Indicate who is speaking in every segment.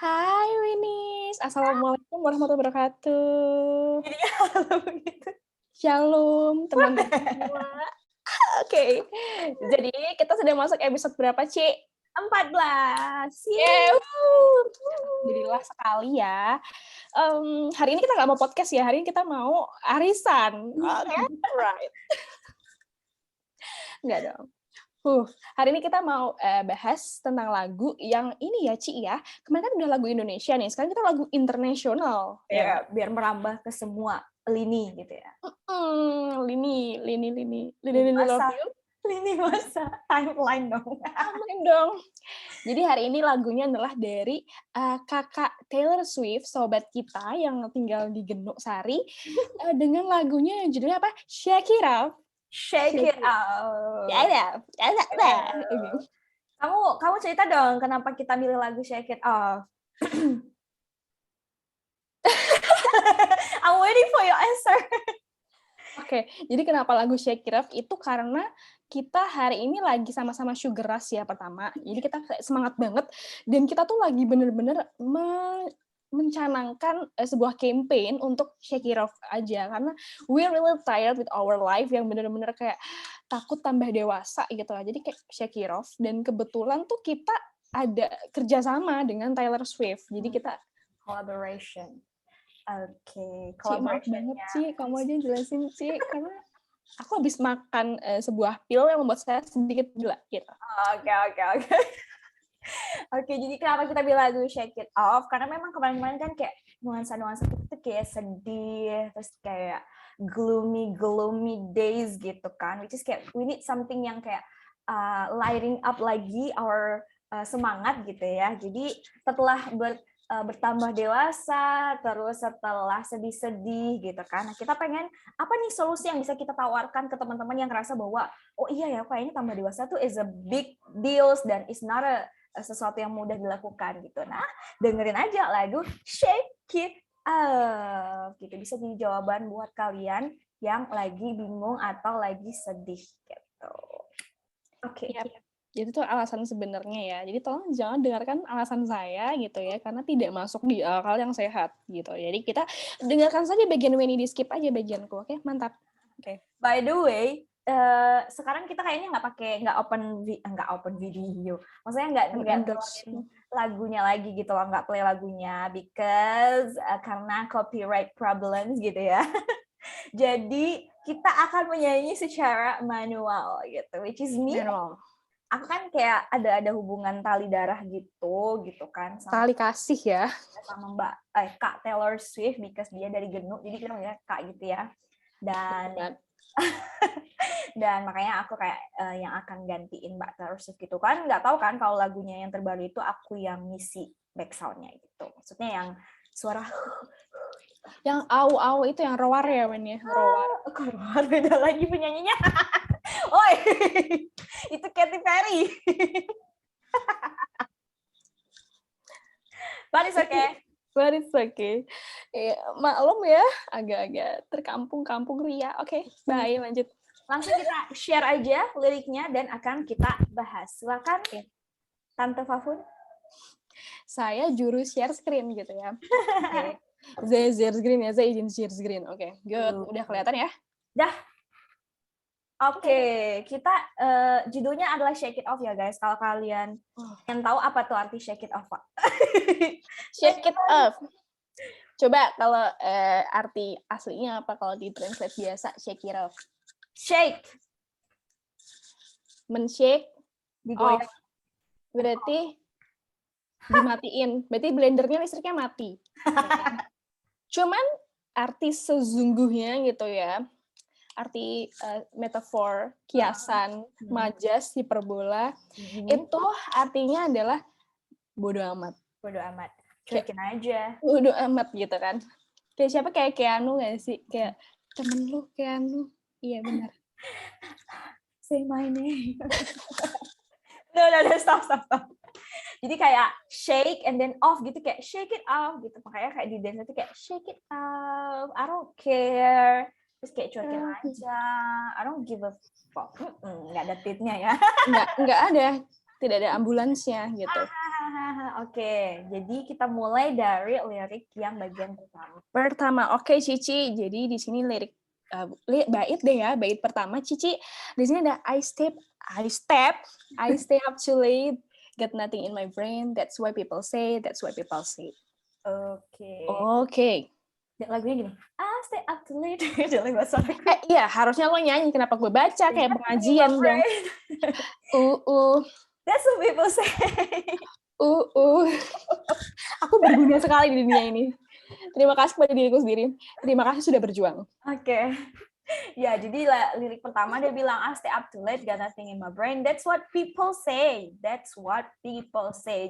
Speaker 1: Hai Winis, Assalamualaikum warahmatullahi wabarakatuh.
Speaker 2: Jadi halo gitu.
Speaker 1: Shalom teman-teman semua. Oke, jadi kita sudah masuk episode berapa, Ci?
Speaker 2: 14.
Speaker 1: Yeay, alhamdulillah sekali ya. Hari ini kita nggak mau podcast ya, hari ini kita mau arisan. Oke, right. Nggak dong. Hari ini kita mau bahas tentang lagu yang ini ya, Ci ya. Kemarin kan udah lagu Indonesia nih, sekarang kita lagu internasional.
Speaker 2: Ya, biar merambah ke semua lini gitu ya.
Speaker 1: Lini love
Speaker 2: Masa,
Speaker 1: you.
Speaker 2: lini masa, timeline dong.
Speaker 1: Amin dong. Jadi hari ini lagunya adalah dari kakak Taylor Swift, sobat kita yang tinggal di Genuk Sari, dengan lagunya yang judulnya apa? Shake It Off.
Speaker 2: Shake it out. Kamu cerita dong kenapa kita milih lagu Shake It Off. I'm waiting for your answer.
Speaker 1: Oke, jadi kenapa lagu Shake It Off itu karena kita hari ini lagi sama-sama sugar rush ya pertama. Jadi kita semangat banget dan kita tuh lagi bener-bener mencanangkan sebuah campaign untuk shake it off aja karena we're really tired with our life yang bener-bener kayak takut tambah dewasa gitu lah. Jadi kayak shake it off dan kebetulan tuh kita ada kerjasama dengan Taylor Swift. Jadi kita
Speaker 2: Collaboration. Oke,
Speaker 1: Ci, maaf banget Ci, kamu aja jelasin Ci karena aku habis makan sebuah pil yang membuat saya sedikit gila gitu.
Speaker 2: Oke. Oke, jadi kenapa kita bilang lagu Shake It Off? Karena memang kemarin-kemarin kan kayak nuansa-nuansa itu kayak sedih, terus kayak gloomy days gitu kan. Which is kayak we need something yang kayak lighting up lagi our semangat gitu ya. Jadi setelah bertambah dewasa, terus setelah sedih-sedih gitu kan. Nah, kita pengen apa nih solusi yang bisa kita tawarkan ke teman-teman yang ngerasa bahwa oh iya ya, kayaknya tambah dewasa tuh is a big deals dan is not a sesuatu yang mudah dilakukan gitu. Nah, dengerin aja lagu Shake It Up gitu. Bisa jadi jawaban buat kalian yang lagi bingung atau lagi sedih gitu. Oke.
Speaker 1: Yep. Jadi itu alasan sebenarnya ya. Jadi tolong jangan dengarkan alasan saya gitu ya, karena tidak masuk di akal yang sehat gitu. Jadi kita dengarkan saja bagian Winnie, di skip aja bagianku, oke? Mantap. Oke.
Speaker 2: By the way, sekarang kita kayaknya nggak open video. Maksudnya nggak lagunya lagi gitu loh, nggak play lagunya because karena copyright problems gitu ya. Jadi kita akan menyanyi secara manual gitu, which is me.
Speaker 1: Manual.
Speaker 2: Aku kan kayak ada hubungan tali darah gitu kan.
Speaker 1: Tali kasih ya.
Speaker 2: Sama Kak Taylor Swift because dia dari Genuk, jadi kita manggilnya Kak gitu ya. Dan makanya aku kayak yang akan gantiin Mbak Taylor Swift gitu kan. Nggak tahu kan kalau lagunya yang terbaru itu aku yang ngisi back sound-nya gitu. Maksudnya yang suara
Speaker 1: yang au itu yang roar ya men ya.
Speaker 2: Roar beda lagi penyanyinya. Oi, itu Katy Perry. But it's okay.
Speaker 1: Maklum ya, agak-agak terkampung-kampung ria. Oke, bye, lanjut.
Speaker 2: Langsung kita share aja liriknya dan akan kita bahas. Silakan, Tante Fafun.
Speaker 1: Saya juru share screen gitu ya. Okay. Saya share screen ya, saya izin share screen. Oke, good. Udah kelihatan ya?
Speaker 2: Dah. Oke, kita judulnya adalah Shake It Off ya guys. Kalau kalian yang tahu apa tuh arti Shake It Off, Pak?
Speaker 1: Shake It Off. Coba kalau arti aslinya apa kalau di translate biasa Shake It Off?
Speaker 2: Shake.
Speaker 1: Men-shake.
Speaker 2: Digoyang.
Speaker 1: Berarti dimatiin. Berarti blendernya listriknya mati. Cuman arti sesungguhnya gitu ya. Arti metafor, kiasan, majas, hiperbola, itu artinya adalah bodo amat.
Speaker 2: Bodo amat. Cuekin aja.
Speaker 1: Bodo amat gitu kan. Kayak siapa? Kayak Keanu gak sih? Kayak temen lu Keanu. Iya benar.
Speaker 2: Say my name. No, stop. Jadi kayak shake and then off gitu, kayak shake it off gitu. Makanya kayak di dance itu kayak shake it off, I don't care. Terus kayak cuekin aja, I don't give a fuck. Nggak ada titnya ya.
Speaker 1: Nggak ada. Tidak ada ambulansnya gitu.
Speaker 2: Oke, jadi kita mulai dari lirik yang bagian pertama.
Speaker 1: Pertama, oke Cici. Jadi di sini lirik bait deh ya, bait pertama Cici. Di sini ada I stay up too late, got nothing in my brain, that's why people say.
Speaker 2: Oke.
Speaker 1: Oke.
Speaker 2: Lagunya gini, I stay up too late. Jelek bahasa aku.
Speaker 1: Iya, harusnya lo nyanyi. Kenapa gue baca kayak pengajian dong?
Speaker 2: That's what people say.
Speaker 1: Aku berguna sekali di dunia ini. Terima kasih kepada diriku sendiri. Terima kasih sudah berjuang.
Speaker 2: Oke. Ya, jadi lirik pertama dia bilang, I stay up too late, got nothing in my brain. That's what people say.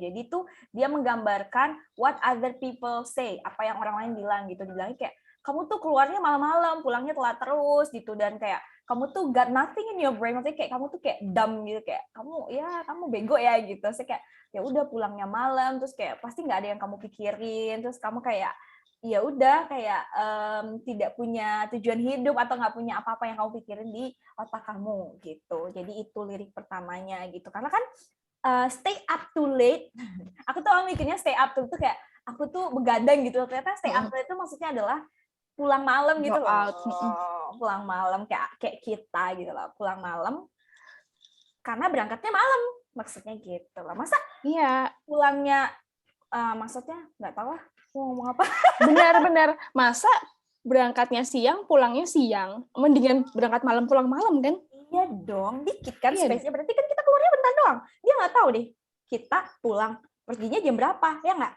Speaker 2: Jadi tuh dia menggambarkan what other people say. Apa yang orang lain bilang gitu. Dibilangnya kayak, kamu tuh keluarnya malam-malam, pulangnya telat terus gitu. Dan kayak, kamu tuh got nothing in your brain. Maksudnya kayak, kamu tuh kayak dumb gitu. Kayak, kamu bego ya gitu. Saya kayak, ya udah pulangnya malam. Terus kayak, pasti nggak ada yang kamu pikirin. Terus kamu kayak, ya udah kayak tidak punya tujuan hidup atau nggak punya apa-apa yang kamu pikirin di otak kamu gitu. Jadi itu lirik pertamanya gitu. Karena kan stay up too late. Aku tuh mikirnya stay up too itu kayak aku tuh begadang gitu. Ternyata stay up too late itu maksudnya adalah pulang malam gitu loh. Pulang malam kayak kita gitu loh. Pulang malam karena berangkatnya malam. Maksudnya gitu loh. Masa
Speaker 1: iya
Speaker 2: pulangnya maksudnya nggak tahu lah. Ngomong apa?
Speaker 1: Benar-benar. Masa berangkatnya siang, pulangnya siang. Mendingan berangkat malam, pulang malam kan?
Speaker 2: Iya dong, dikit kan space-nya. Berarti kan kita keluarnya bentar doang. Dia nggak tahu deh, kita pulang, perginya jam berapa, ya nggak?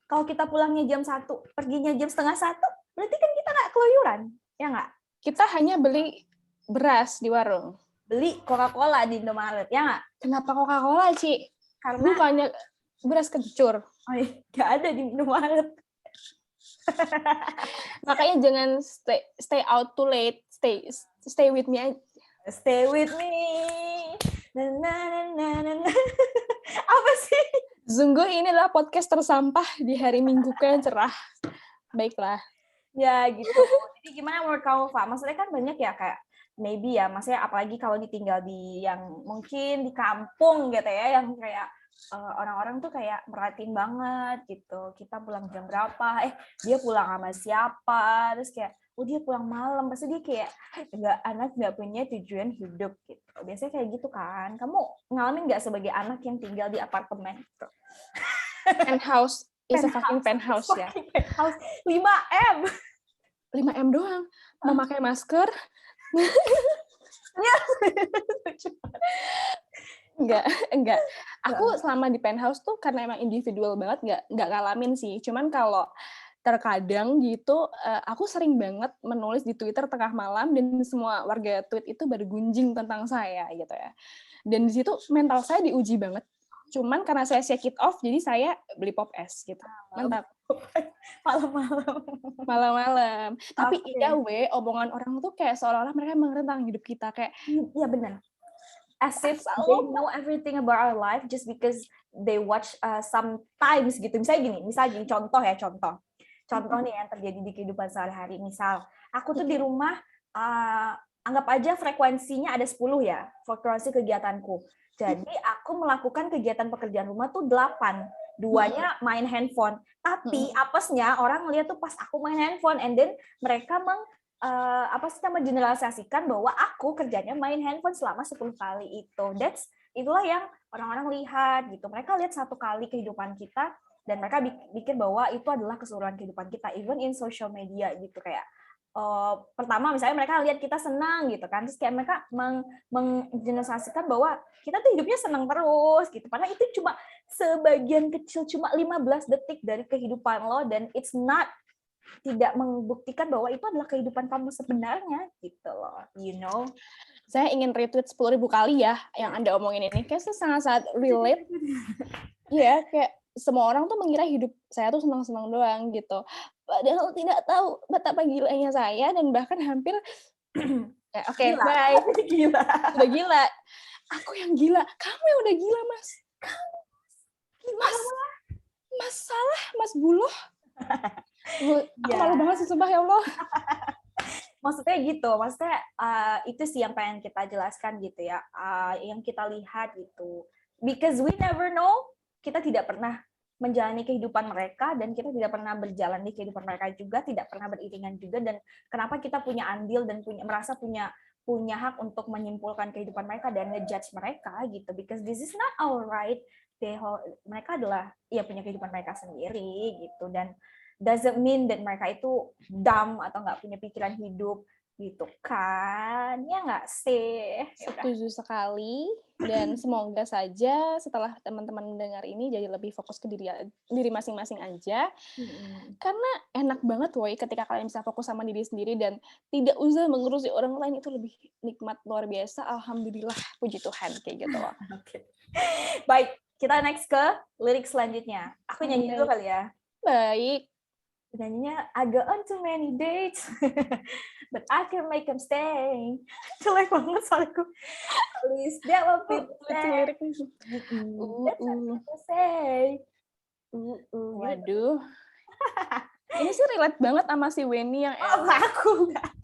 Speaker 2: Kalau kita pulangnya jam 1, perginya jam 12:30, berarti kan kita nggak keluyuran, ya nggak?
Speaker 1: Kita hanya beli beras di warung.
Speaker 2: Beli Coca-Cola di Indomaret, ya nggak?
Speaker 1: Kenapa Coca-Cola, Ci?
Speaker 2: Karena
Speaker 1: bukannya beras kencur.
Speaker 2: Nggak ada di Indomaret.
Speaker 1: Makanya jangan stay out too late. Stay with me aja.
Speaker 2: Stay with me. Apa sih?
Speaker 1: Sungguh ini adalah podcast tersampah di hari Minggu yang cerah. Baiklah.
Speaker 2: Ya gitu. Jadi gimana menurut kamu, Fa? Maksudnya kan banyak ya kayak maybe ya, maksudnya apalagi kalau ditinggal di yang mungkin di kampung gitu ya, yang kayak orang-orang tuh kayak merhatiin banget gitu. Kita pulang jam berapa? Dia pulang sama siapa? Terus kayak, dia pulang malam. Pasti dia kayak nggak punya tujuan hidup gitu. Biasanya kayak gitu kan. Kamu ngalamin nggak sebagai anak yang tinggal di apartemen gitu?
Speaker 1: Penthouse is a fucking penthouse ya.
Speaker 2: Penthouse 5M.
Speaker 1: 5M doang. Memakai masker. Enggak. Aku selama di penthouse tuh karena emang individual banget, enggak ngalamin sih. Cuman kalau terkadang gitu, aku sering banget menulis di Twitter tengah malam dan semua warga tweet itu bergunjing tentang saya gitu ya. Dan di situ mental saya diuji banget. Cuman karena saya shake it off, jadi saya beli pop es gitu. Mantap. Malam-malam. Tapi iya omongan orang tuh kayak seolah-olah mereka mengerti tentang hidup kita kayak.
Speaker 2: Iya benar. As if they know everything about our life just because they watch sometimes gitu. Misalnya gini, contoh nih yang terjadi di kehidupan sehari-hari. Misal, aku tuh di rumah, anggap aja frekuensinya ada 10 ya, frekuensi kegiatanku. Jadi aku melakukan kegiatan pekerjaan rumah tuh 8. 2-nya main handphone. Tapi apesnya orang ngeliat tuh pas aku main handphone, and then mereka generalisasikan bahwa aku kerjanya main handphone selama 10 kali itu. Itulah yang orang-orang lihat gitu. Mereka lihat 1 kali kehidupan kita dan mereka pikir bahwa itu adalah keseluruhan kehidupan kita, even in social media gitu. Kayak pertama misalnya mereka lihat kita senang gitu kan, terus kayak mereka menggeneralisasikan bahwa kita tuh hidupnya senang terus gitu. Padahal itu cuma sebagian kecil, cuma 15 detik dari kehidupan lo, dan it's not, tidak membuktikan bahwa itu adalah kehidupan kamu sebenarnya gitu loh, you know.
Speaker 1: Saya ingin retweet 10.000 kali ya yang Anda omongin ini, kayak sangat-sangat relate. Iya, kayak semua orang tuh mengira hidup saya tuh senang-senang doang gitu. Padahal tidak tahu betapa gilanya saya, dan bahkan hampir oke, bye.
Speaker 2: Gila.
Speaker 1: Udah gila. Aku yang gila. Kamu yang udah gila, Mas. Mas salah, Mas Buloh. Aku malu banget sih, sumpah ya Allah.
Speaker 2: Maksudnya gitu, itu sih yang pengen kita jelaskan gitu ya, yang kita lihat gitu. Because we never know kita tidak pernah menjalani kehidupan mereka dan kita tidak pernah berjalan di kehidupan mereka juga, tidak pernah beriringan juga, dan kenapa kita punya andil dan merasa punya hak untuk menyimpulkan kehidupan mereka dan ngejudge mereka gitu, because this is not our right. Mereka adalah ya punya kehidupan mereka sendiri gitu, dan doesn't mean that mereka itu dumb atau nggak punya pikiran hidup gitu kan, ya nggak sih?
Speaker 1: Setuju sekali, dan semoga saja setelah teman-teman mendengar ini jadi lebih fokus ke diri masing-masing aja. Karena enak banget woy ketika kalian bisa fokus sama diri sendiri dan tidak usah mengurusi orang lain, itu lebih nikmat luar biasa. Alhamdulillah, puji Tuhan, kayak gitu loh.
Speaker 2: Oke. Baik, kita next ke lirik selanjutnya. Aku nyanyi dulu kali ya.
Speaker 1: Baik.
Speaker 2: Nyanyinya, I go on too many dates, but I can make them stay. Jelek banget soalku. Please, that what people say. That's what people say.
Speaker 1: Waduh. Ini sih relate banget sama si Weni yang
Speaker 2: aku enggak.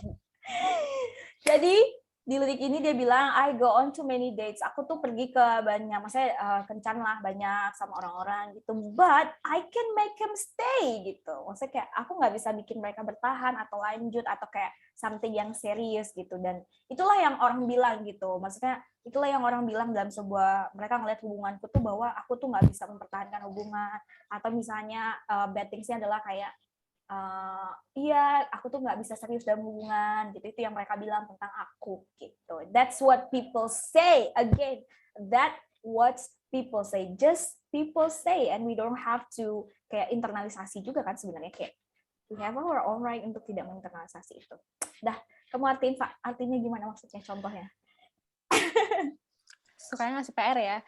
Speaker 2: Jadi di lirik ini dia bilang, I go on too many dates. Aku tuh pergi ke banyak, maksudnya kencan lah banyak sama orang-orang gitu. But I can make them stay gitu. Maksudnya kayak aku nggak bisa bikin mereka bertahan atau lanjut atau kayak something yang serius gitu. Dan itulah yang orang bilang gitu. Maksudnya itulah yang orang bilang dalam sebuah, mereka ngeliat hubunganku tuh bahwa aku tuh nggak bisa mempertahankan hubungan. Atau misalnya bad things-nya adalah kayak iya, aku tuh nggak bisa serius dalam hubungan gitu. Itu yang mereka bilang tentang aku gitu. That's what people say. Again, that what people say. Just people say, and we don't have to kayak internalisasi juga kan sebenarnya, kayak we have our own right untuk tidak menginternalisasi itu. Dah, kamu artiin Pak, artinya gimana maksudnya, contohnya?
Speaker 1: Sukanya ngasih PR ya.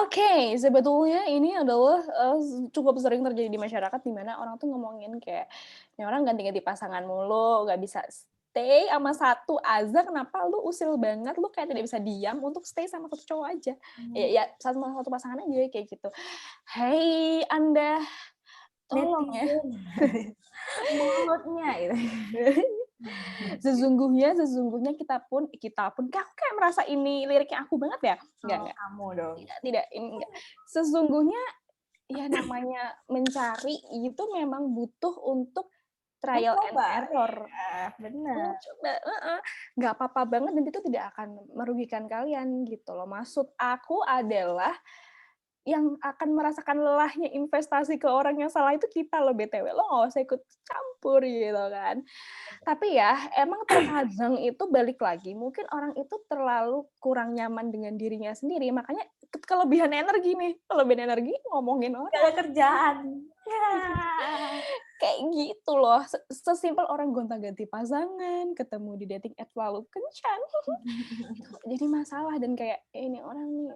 Speaker 1: Oke, sebetulnya ini adalah cukup sering terjadi di masyarakat, di mana orang tuh ngomongin kayak, ini orang ganti-ganti pasangan mulu, nggak bisa stay sama satu aja, kenapa lu usil banget, lu kayak tidak bisa diam untuk stay sama satu cowok aja. Ya sama satu pasangan aja, kayak gitu. Hei, Anda, tolong ya.
Speaker 2: Mulutnya itu.
Speaker 1: Sesungguhnya kita pun aku kayak merasa ini liriknya aku banget ya. Enggak.
Speaker 2: Kamu dong.
Speaker 1: Tidak, ini enggak. Sesungguhnya ya namanya mencari itu memang butuh untuk trial and error.
Speaker 2: Benar.
Speaker 1: Coba, nggak apa-apa banget, dan itu tidak akan merugikan kalian gitu loh. Maksud aku adalah yang akan merasakan lelahnya investasi ke orang yang salah itu kita loh, BTW. Lo nggak usah ikut campur gitu kan. Tapi ya, emang terkadang itu balik lagi, mungkin orang itu terlalu kurang nyaman dengan dirinya sendiri, makanya kelebihan energi ngomongin orang.
Speaker 2: Gak ada kerjaan.
Speaker 1: Kayak gitu loh, sesimpel orang gonta-ganti pasangan, ketemu di dating app lalu kencan. Jadi masalah, dan kayak ini orang nih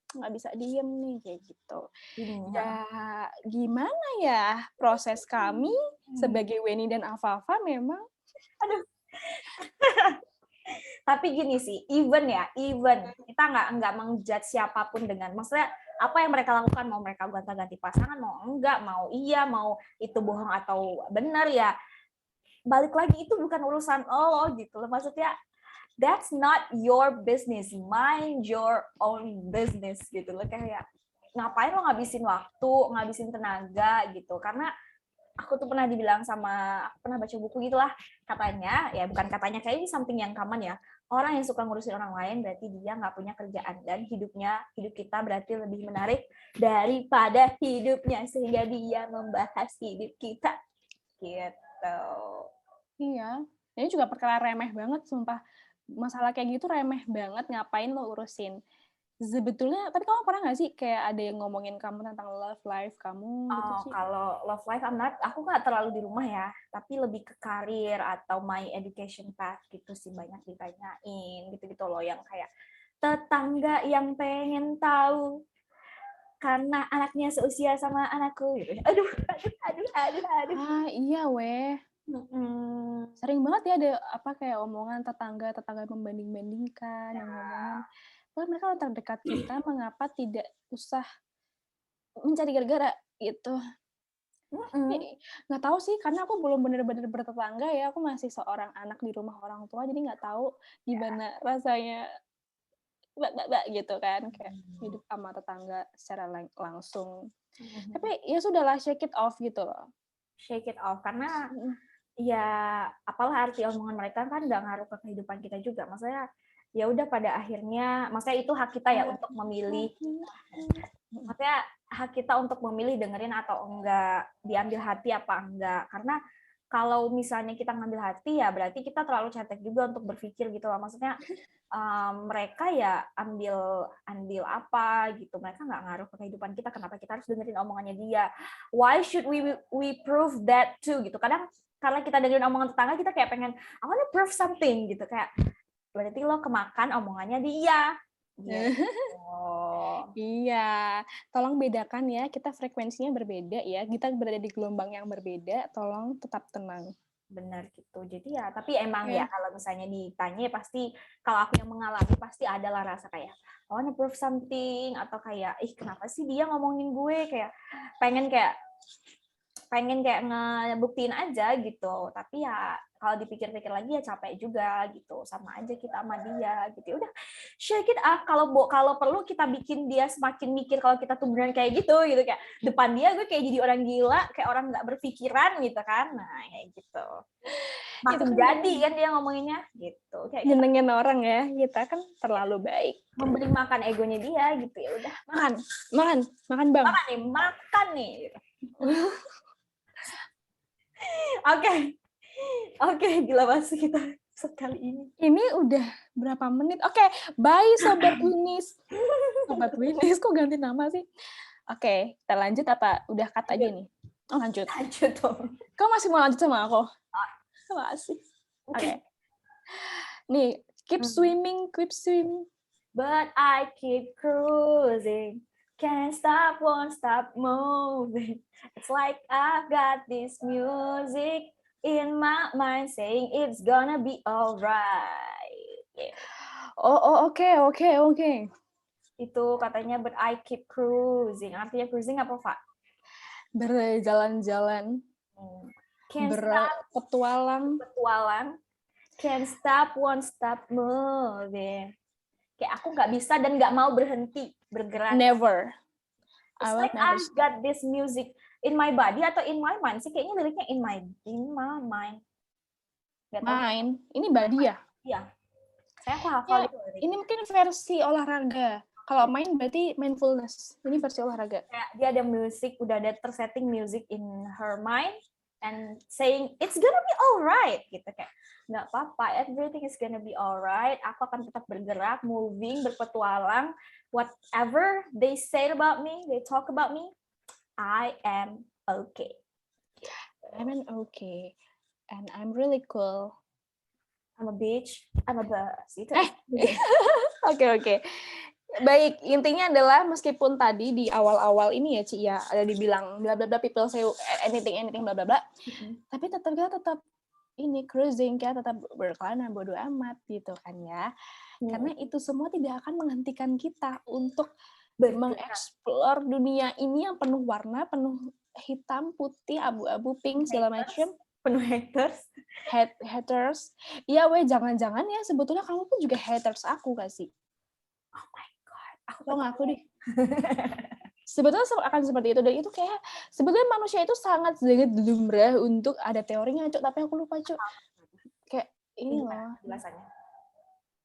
Speaker 1: nggak bisa diem nih, kayak gitu. Ya gimana ya, proses kami sebagai Weni dan Afafa memang
Speaker 2: tapi gini sih, even kita nggak mengjudge siapapun dengan, maksudnya apa yang mereka lakukan, mau mereka gonta-ganti pasangan, mau enggak, mau iya, mau itu bohong atau benar, ya balik lagi itu bukan urusan lo gitu loh. Maksudnya that's not your business, mind your own business gitu loh. Kayak ngapain lo ngabisin waktu, ngabisin tenaga gitu. Karena aku tuh pernah dibilang aku pernah baca buku gitulah, katanya, ya bukan katanya, kayak ini something yang common ya, orang yang suka ngurusin orang lain berarti dia nggak punya kerjaan, dan hidup kita berarti lebih menarik daripada hidupnya, sehingga dia membahas hidup kita gitu.
Speaker 1: Iya, ini juga perkara remeh banget, sumpah. Masalah kayak gitu remeh banget, ngapain lo urusin. Sebetulnya, tapi kamu pernah nggak sih kayak ada yang ngomongin kamu tentang love life kamu gitu sih?
Speaker 2: Kalau love life, aku nggak terlalu di rumah ya, tapi lebih ke karir atau my education path gitu sih, banyak ditanyain gitu-gitu loh, yang kayak tetangga yang pengen tahu karena anaknya seusia sama anakku gitu. Aduh.
Speaker 1: Iya weh. Sering banget ya ada kayak omongan tetangga membanding-bandingkan, yang ngomongin, wah mereka orang terdekat kita, mengapa tidak usah mencari gara-gara gitu. Nggak tahu sih, karena aku belum benar-benar bertetangga ya, aku masih seorang anak di rumah orang tua, jadi nggak tahu gimana rasanya gitu kan, kayak hidup sama tetangga secara langsung. Tapi ya sudahlah, shake it off gitu loh.
Speaker 2: Shake it off, karena ya apalah arti omongan mereka kan nggak ngaruh ke kehidupan kita juga. Maksudnya ya udah pada akhirnya, maksudnya itu hak kita ya untuk memilih. Maksudnya hak kita untuk memilih dengerin atau enggak, diambil hati apa enggak. Karena kalau misalnya kita ngambil hati ya berarti kita terlalu cetek juga untuk berpikir gitu loh. Maksudnya mereka ya ambil apa gitu. Mereka nggak ngaruh ke kehidupan kita. Kenapa kita harus dengerin omongannya dia? Why should we prove that too gitu. Kadang karena kita dengerin omongan tetangga kita kayak pengen I wanna prove something gitu, kayak berarti lo kemakan omongannya dia. Gitu.
Speaker 1: Iya, tolong bedakan ya, kita frekuensinya berbeda ya, kita berada di gelombang yang berbeda, tolong tetap tenang.
Speaker 2: Benar gitu. Jadi ya, tapi emang ya kalau misalnya ditanya ya pasti, kalau aku yang mengalami pasti adalah rasa kayak I wanna prove something, atau kayak kenapa sih dia ngomongin gue, kayak pengen kayak ngebuktiin aja gitu. Tapi ya kalau dipikir-pikir lagi ya capek juga gitu, sama aja kita sama dia gitu. Udah shake it up, kalau perlu kita bikin dia semakin mikir kalau kita tuh beneran kayak gitu kayak depan dia gue kayak jadi orang gila, kayak orang nggak berpikiran gitu kan. Nah kayak gitu makin jadi kan dia ngomonginnya gitu, kayak
Speaker 1: nyenengin orang ya, kita kan terlalu baik
Speaker 2: memberi makan egonya dia gitu. Ya udah
Speaker 1: makan bang,
Speaker 2: makan nih gitu. Oke, gila banget kita sekali ini.
Speaker 1: Ini udah berapa menit? Oke, bye Sobat Winis. Sobat Winis, kok ganti nama sih? Oke, kita lanjut apa? Udah cut aja nih? Oh, lanjut.
Speaker 2: Lanjut dong.
Speaker 1: Kau masih mau lanjut sama aku? Masih. Oke. Nih, keep swimming.
Speaker 2: But I keep cruising. Can't stop, won't stop moving. It's like I've got this music in my mind saying it's gonna be alright. Yeah.
Speaker 1: Oke.
Speaker 2: Itu katanya but I keep cruising. Artinya cruising apa, Pak?
Speaker 1: Berjalan-jalan. Berpetualang.
Speaker 2: Can't stop, won't stop moving. Kayak aku nggak bisa dan nggak mau berhenti bergerak.
Speaker 1: Never.
Speaker 2: It's like I've got this music in my body atau in my mind sih, kayaknya liriknya in my mind.
Speaker 1: Mind. Ini body ya?
Speaker 2: Iya. Saya hafal itu.
Speaker 1: Ini mungkin versi olahraga. Kalau mind berarti mindfulness. Ini versi olahraga.
Speaker 2: Kayak dia ada musik, udah ada tersetting music in her mind and saying it's gonna be alright gitu, kayak nggak apa-apa, everything is gonna be alright. Aku akan tetap bergerak, moving, berpetualang. Whatever they say about me, they talk about me, I am okay.
Speaker 1: I'm okay, and I'm really cool.
Speaker 2: I'm a bitch, I'm a boss. Itu.
Speaker 1: Oke. Baik, intinya adalah meskipun tadi di awal-awal ini ya Ci ya ada dibilang bla bla bla people say anything bla bla bla, tapi kita tetap ini cruising, kita tetap berkelana bodo amat gitu kan ya. Karena itu semua tidak akan menghentikan kita untuk mengeksplor dunia ini yang penuh warna, penuh hitam, putih, abu-abu, pink, segala macam.
Speaker 2: Penuh
Speaker 1: haters. Iya jangan-jangan ya sebetulnya kamu pun juga haters aku gak sih?
Speaker 2: Oh my god,
Speaker 1: aku ngaku deh. Sebetulnya akan seperti itu, dan itu kayak sebetulnya manusia itu sangat lumrah untuk ada teorinya, Cuk, tapi aku lupa, Cuk. Kayak ini loh.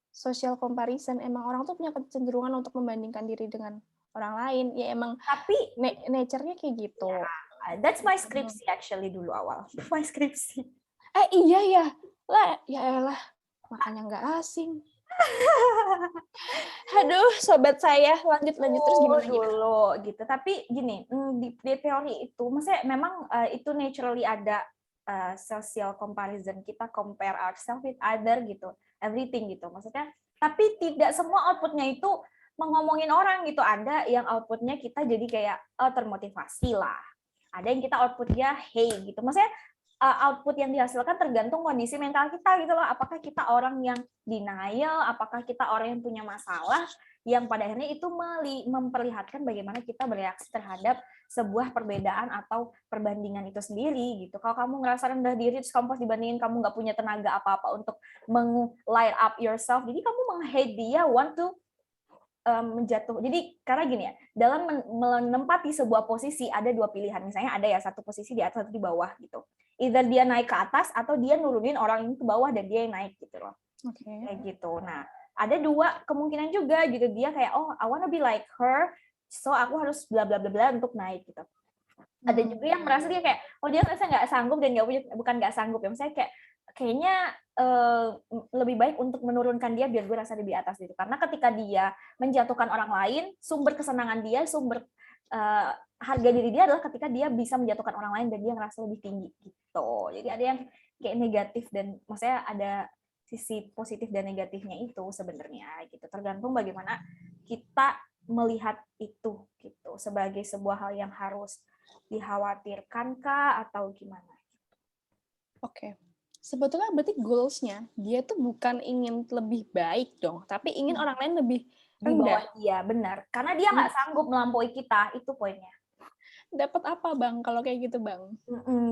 Speaker 1: Social comparison, emang orang tuh punya kecenderungan untuk membandingkan diri dengan orang lain. Ya emang
Speaker 2: tapi
Speaker 1: nature-nya kayak gitu.
Speaker 2: Yeah, that's my skripsi actually dulu awal. My skripsi.
Speaker 1: Iya ya. Lah, ya elah. Makanya nggak asing. Aduh, sobat saya, lanjut terus gimana
Speaker 2: dulu gitu. Tapi gini, di teori itu, maksudnya memang itu naturally ada social comparison, kita compare ourselves with other gitu, everything gitu. Maksudnya, tapi tidak semua outputnya itu ngomongin orang gitu. Ada yang outputnya kita jadi kayak termotivasi lah. Ada yang kita outputnya hey gitu. Maksudnya output yang dihasilkan tergantung kondisi mental kita gitu loh. Apakah kita orang yang denial, apakah kita orang yang punya masalah, yang pada akhirnya itu memperlihatkan bagaimana kita bereaksi terhadap sebuah perbedaan atau perbandingan itu sendiri gitu. Kalau kamu ngerasa rendah diri, terus kamu pas dibandingin kamu nggak punya tenaga apa-apa untuk light up yourself, jadi kamu meng-hate dia, want to Jadi karena gini ya, dalam menempati sebuah posisi ada dua pilihan. Misalnya ada ya satu posisi di atas, satu di bawah gitu. Either dia naik ke atas atau dia nurunin orang ini ke bawah dan dia yang naik gitu loh. Kayak gitu. Nah, ada dua kemungkinan juga gitu. Dia kayak, oh, I wanna be like her, so aku harus bla bla bla bla untuk naik gitu. Ada juga yang merasa dia kayak, oh dia merasa nggak sanggup dan bukan nggak sanggup ya, misalnya kayak kayaknya lebih baik untuk menurunkan dia biar gue rasa lebih atas gitu. Karena ketika dia menjatuhkan orang lain, sumber kesenangan dia, sumber harga diri dia adalah ketika dia bisa menjatuhkan orang lain dan dia ngerasa lebih tinggi gitu. Jadi ada yang kayak negatif dan maksudnya ada sisi positif dan negatifnya itu sebenarnya gitu. Tergantung bagaimana kita melihat itu gitu sebagai sebuah hal yang harus dikhawatirkan kah atau gimana?
Speaker 1: Oke. Sebetulnya berarti goals-nya dia tuh bukan ingin lebih baik dong, tapi ingin orang lain lebih
Speaker 2: di bawah
Speaker 1: rendah.
Speaker 2: dia, benar. Karena dia nggak sanggup melampaui kita, itu poinnya.
Speaker 1: Dapat apa, Bang, kalau kayak gitu, Bang?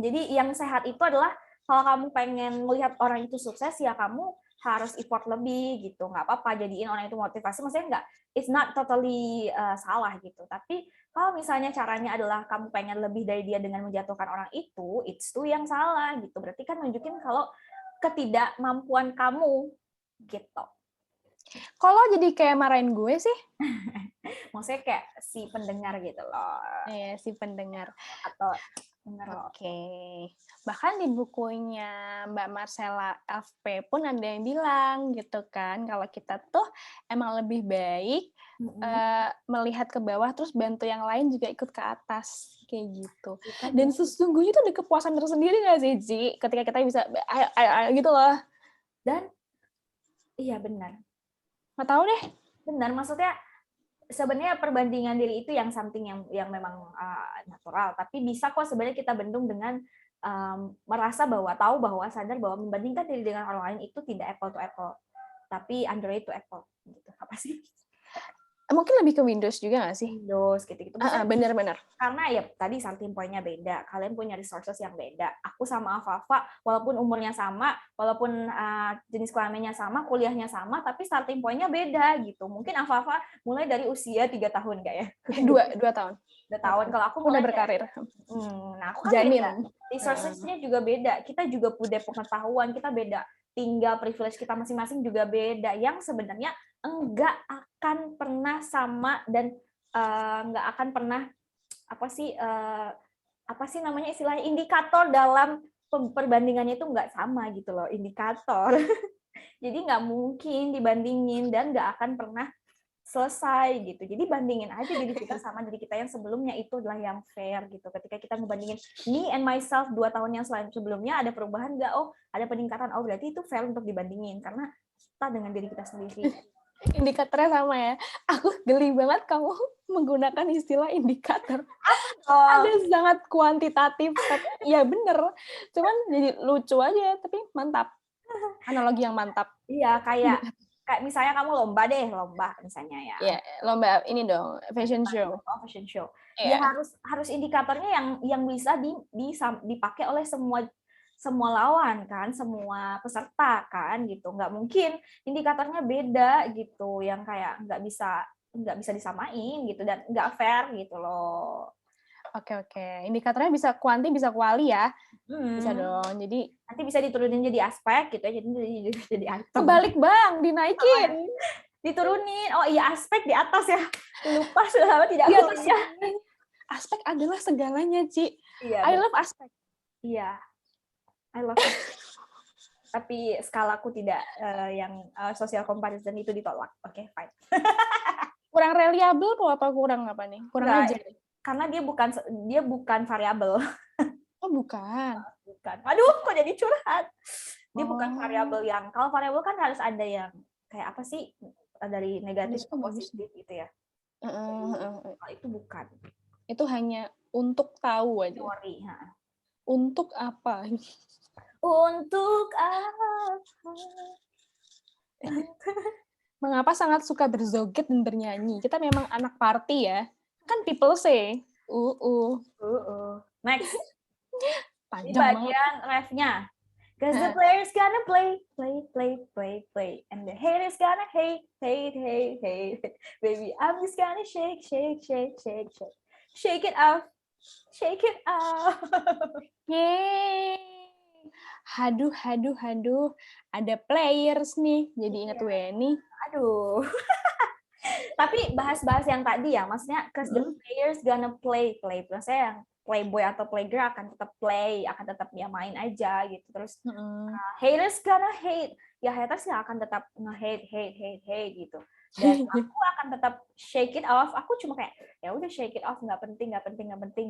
Speaker 2: Jadi yang sehat itu adalah kalau kamu pengen melihat orang itu sukses, ya kamu harus effort lebih gitu. Nggak apa-apa jadiin orang itu motivasi, maksudnya nggak, it's not totally salah gitu. Tapi kalau misalnya caranya adalah kamu pengen lebih dari dia dengan menjatuhkan orang itu, it's tuh yang salah gitu. Berarti kan nunjukin kalau ketidakmampuan kamu gitu.
Speaker 1: Kalau jadi kayak marahin gue sih?
Speaker 2: Maksudnya kayak si pendengar gitu loh.
Speaker 1: Iya, si pendengar.
Speaker 2: Atau denger loh.
Speaker 1: Oke. Bahkan di bukunya Mbak Marcella FP pun ada yang bilang gitu kan, kalau kita tuh emang lebih baik melihat ke bawah terus bantu yang lain juga ikut ke atas kayak gitu. Dan sesungguhnya itu ada kepuasan tersendiri nggak sih, Ji? Ketika kita bisa gitu loh.
Speaker 2: Dan iya benar.
Speaker 1: Nggak tahu deh.
Speaker 2: Benar, maksudnya sebenarnya perbandingan diri itu yang something yang memang natural, tapi bisa kok sebenarnya kita bendung dengan merasa tahu bahwa sadar bahwa membandingkan diri dengan orang lain itu tidak apple to apple, tapi Android to apple gitu. Apa sih?
Speaker 1: Mungkin lebih ke Windows juga nggak sih?
Speaker 2: Windows gitu-gitu.
Speaker 1: Benar-benar.
Speaker 2: Karena ya tadi starting point-nya beda, kalian punya resources yang beda. Aku sama Afafa, walaupun umurnya sama, walaupun jenis kelaminnya sama, kuliahnya sama, tapi starting point-nya beda gitu. Mungkin Afafa mulai dari usia 3 tahun nggak ya?
Speaker 1: 2 tahun.
Speaker 2: 2 tahun. Kalau aku
Speaker 1: udah berkarir.
Speaker 2: Nah, aku kan
Speaker 1: Jamin.
Speaker 2: beda. Resources-nya juga beda. Kita juga punya pengetahuan, kita beda. Tinggal privilege kita masing-masing juga beda. Yang sebenarnya enggak akan pernah sama dan nggak akan pernah apa sih namanya istilahnya indikator dalam perbandingannya itu nggak sama gitu loh, indikator. Jadi nggak mungkin dibandingin dan nggak akan pernah selesai gitu. Jadi bandingin aja diri kita sama diri kita yang sebelumnya, itu adalah yang fair gitu. Ketika kita ngebandingin me and myself 2 tahun yang sebelumnya, ada perubahan nggak? Oh, ada peningkatan. Oh, berarti itu fair untuk dibandingin karena kita dengan diri kita sendiri.
Speaker 1: Indikatornya sama ya. Aku geli banget kamu menggunakan istilah indikator. Ada sangat kuantitatif, tapi ya bener. Cuman jadi lucu aja, tapi mantap. Analogi yang mantap.
Speaker 2: Iya, kayak misalnya kamu lomba misalnya ya.
Speaker 1: Iya, lomba ini dong, fashion show.
Speaker 2: Fashion show. Ya harus indikatornya yang bisa dipakai oleh semua lawan kan, semua peserta kan gitu. Nggak mungkin indikatornya beda gitu, yang kayak nggak bisa disamain gitu dan nggak fair gitu loh.
Speaker 1: Oke. Indikatornya bisa kuanti, bisa kuali ya. Bisa dong. Jadi
Speaker 2: nanti bisa diturunin jadi aspek gitu ya. Jadi item.
Speaker 1: Kebalik, Bang, dinaikin.
Speaker 2: Diturunin. Oh iya, aspek di atas ya. Lupa sudah tidak kuliah.
Speaker 1: Aspek adalah segalanya, Ci.
Speaker 2: Iya,
Speaker 1: I love aspek.
Speaker 2: Iya. I love it. Tapi skalaku tidak yang social comparison itu ditolak. Oke, fine.
Speaker 1: Kurang reliable apa kurang apa nih? Kurang aja.
Speaker 2: Karena dia bukan variabel.
Speaker 1: Oh, bukan.
Speaker 2: Bukan. Aduh, kok jadi curhat. Dia bukan variabel yang, kalau variabel kan harus ada yang kayak apa sih, dari negatif ke positif gitu ya. Itu bukan.
Speaker 1: Itu hanya untuk tahu aja.
Speaker 2: Teori.
Speaker 1: Untuk apa?
Speaker 2: Untuk apa?
Speaker 1: Mengapa sangat suka berjoget dan bernyanyi? Kita memang anak party ya. Kan people say.
Speaker 2: Next.
Speaker 1: Panjang
Speaker 2: di bagian refnya. Cause the players gonna play, play, play, play, play, and the haters gonna hate, hate, hate, hate. Baby, I'm just gonna shake, shake, shake, shake, shake, shake it off, shake it off.
Speaker 1: Yeay. Haduh. Ada players nih. Jadi ingat Weni.
Speaker 2: Aduh. Tapi bahas-bahas yang tadi ya, maksudnya cause the players gonna play. Maksudnya yang playboy atau playgirl akan tetap play, akan tetap dia main aja gitu. Terus haters gonna hate. Ya haters nggak akan tetap nge-hate gitu. Dan aku akan tetap shake it off. Aku cuma kayak ya udah shake it off, nggak penting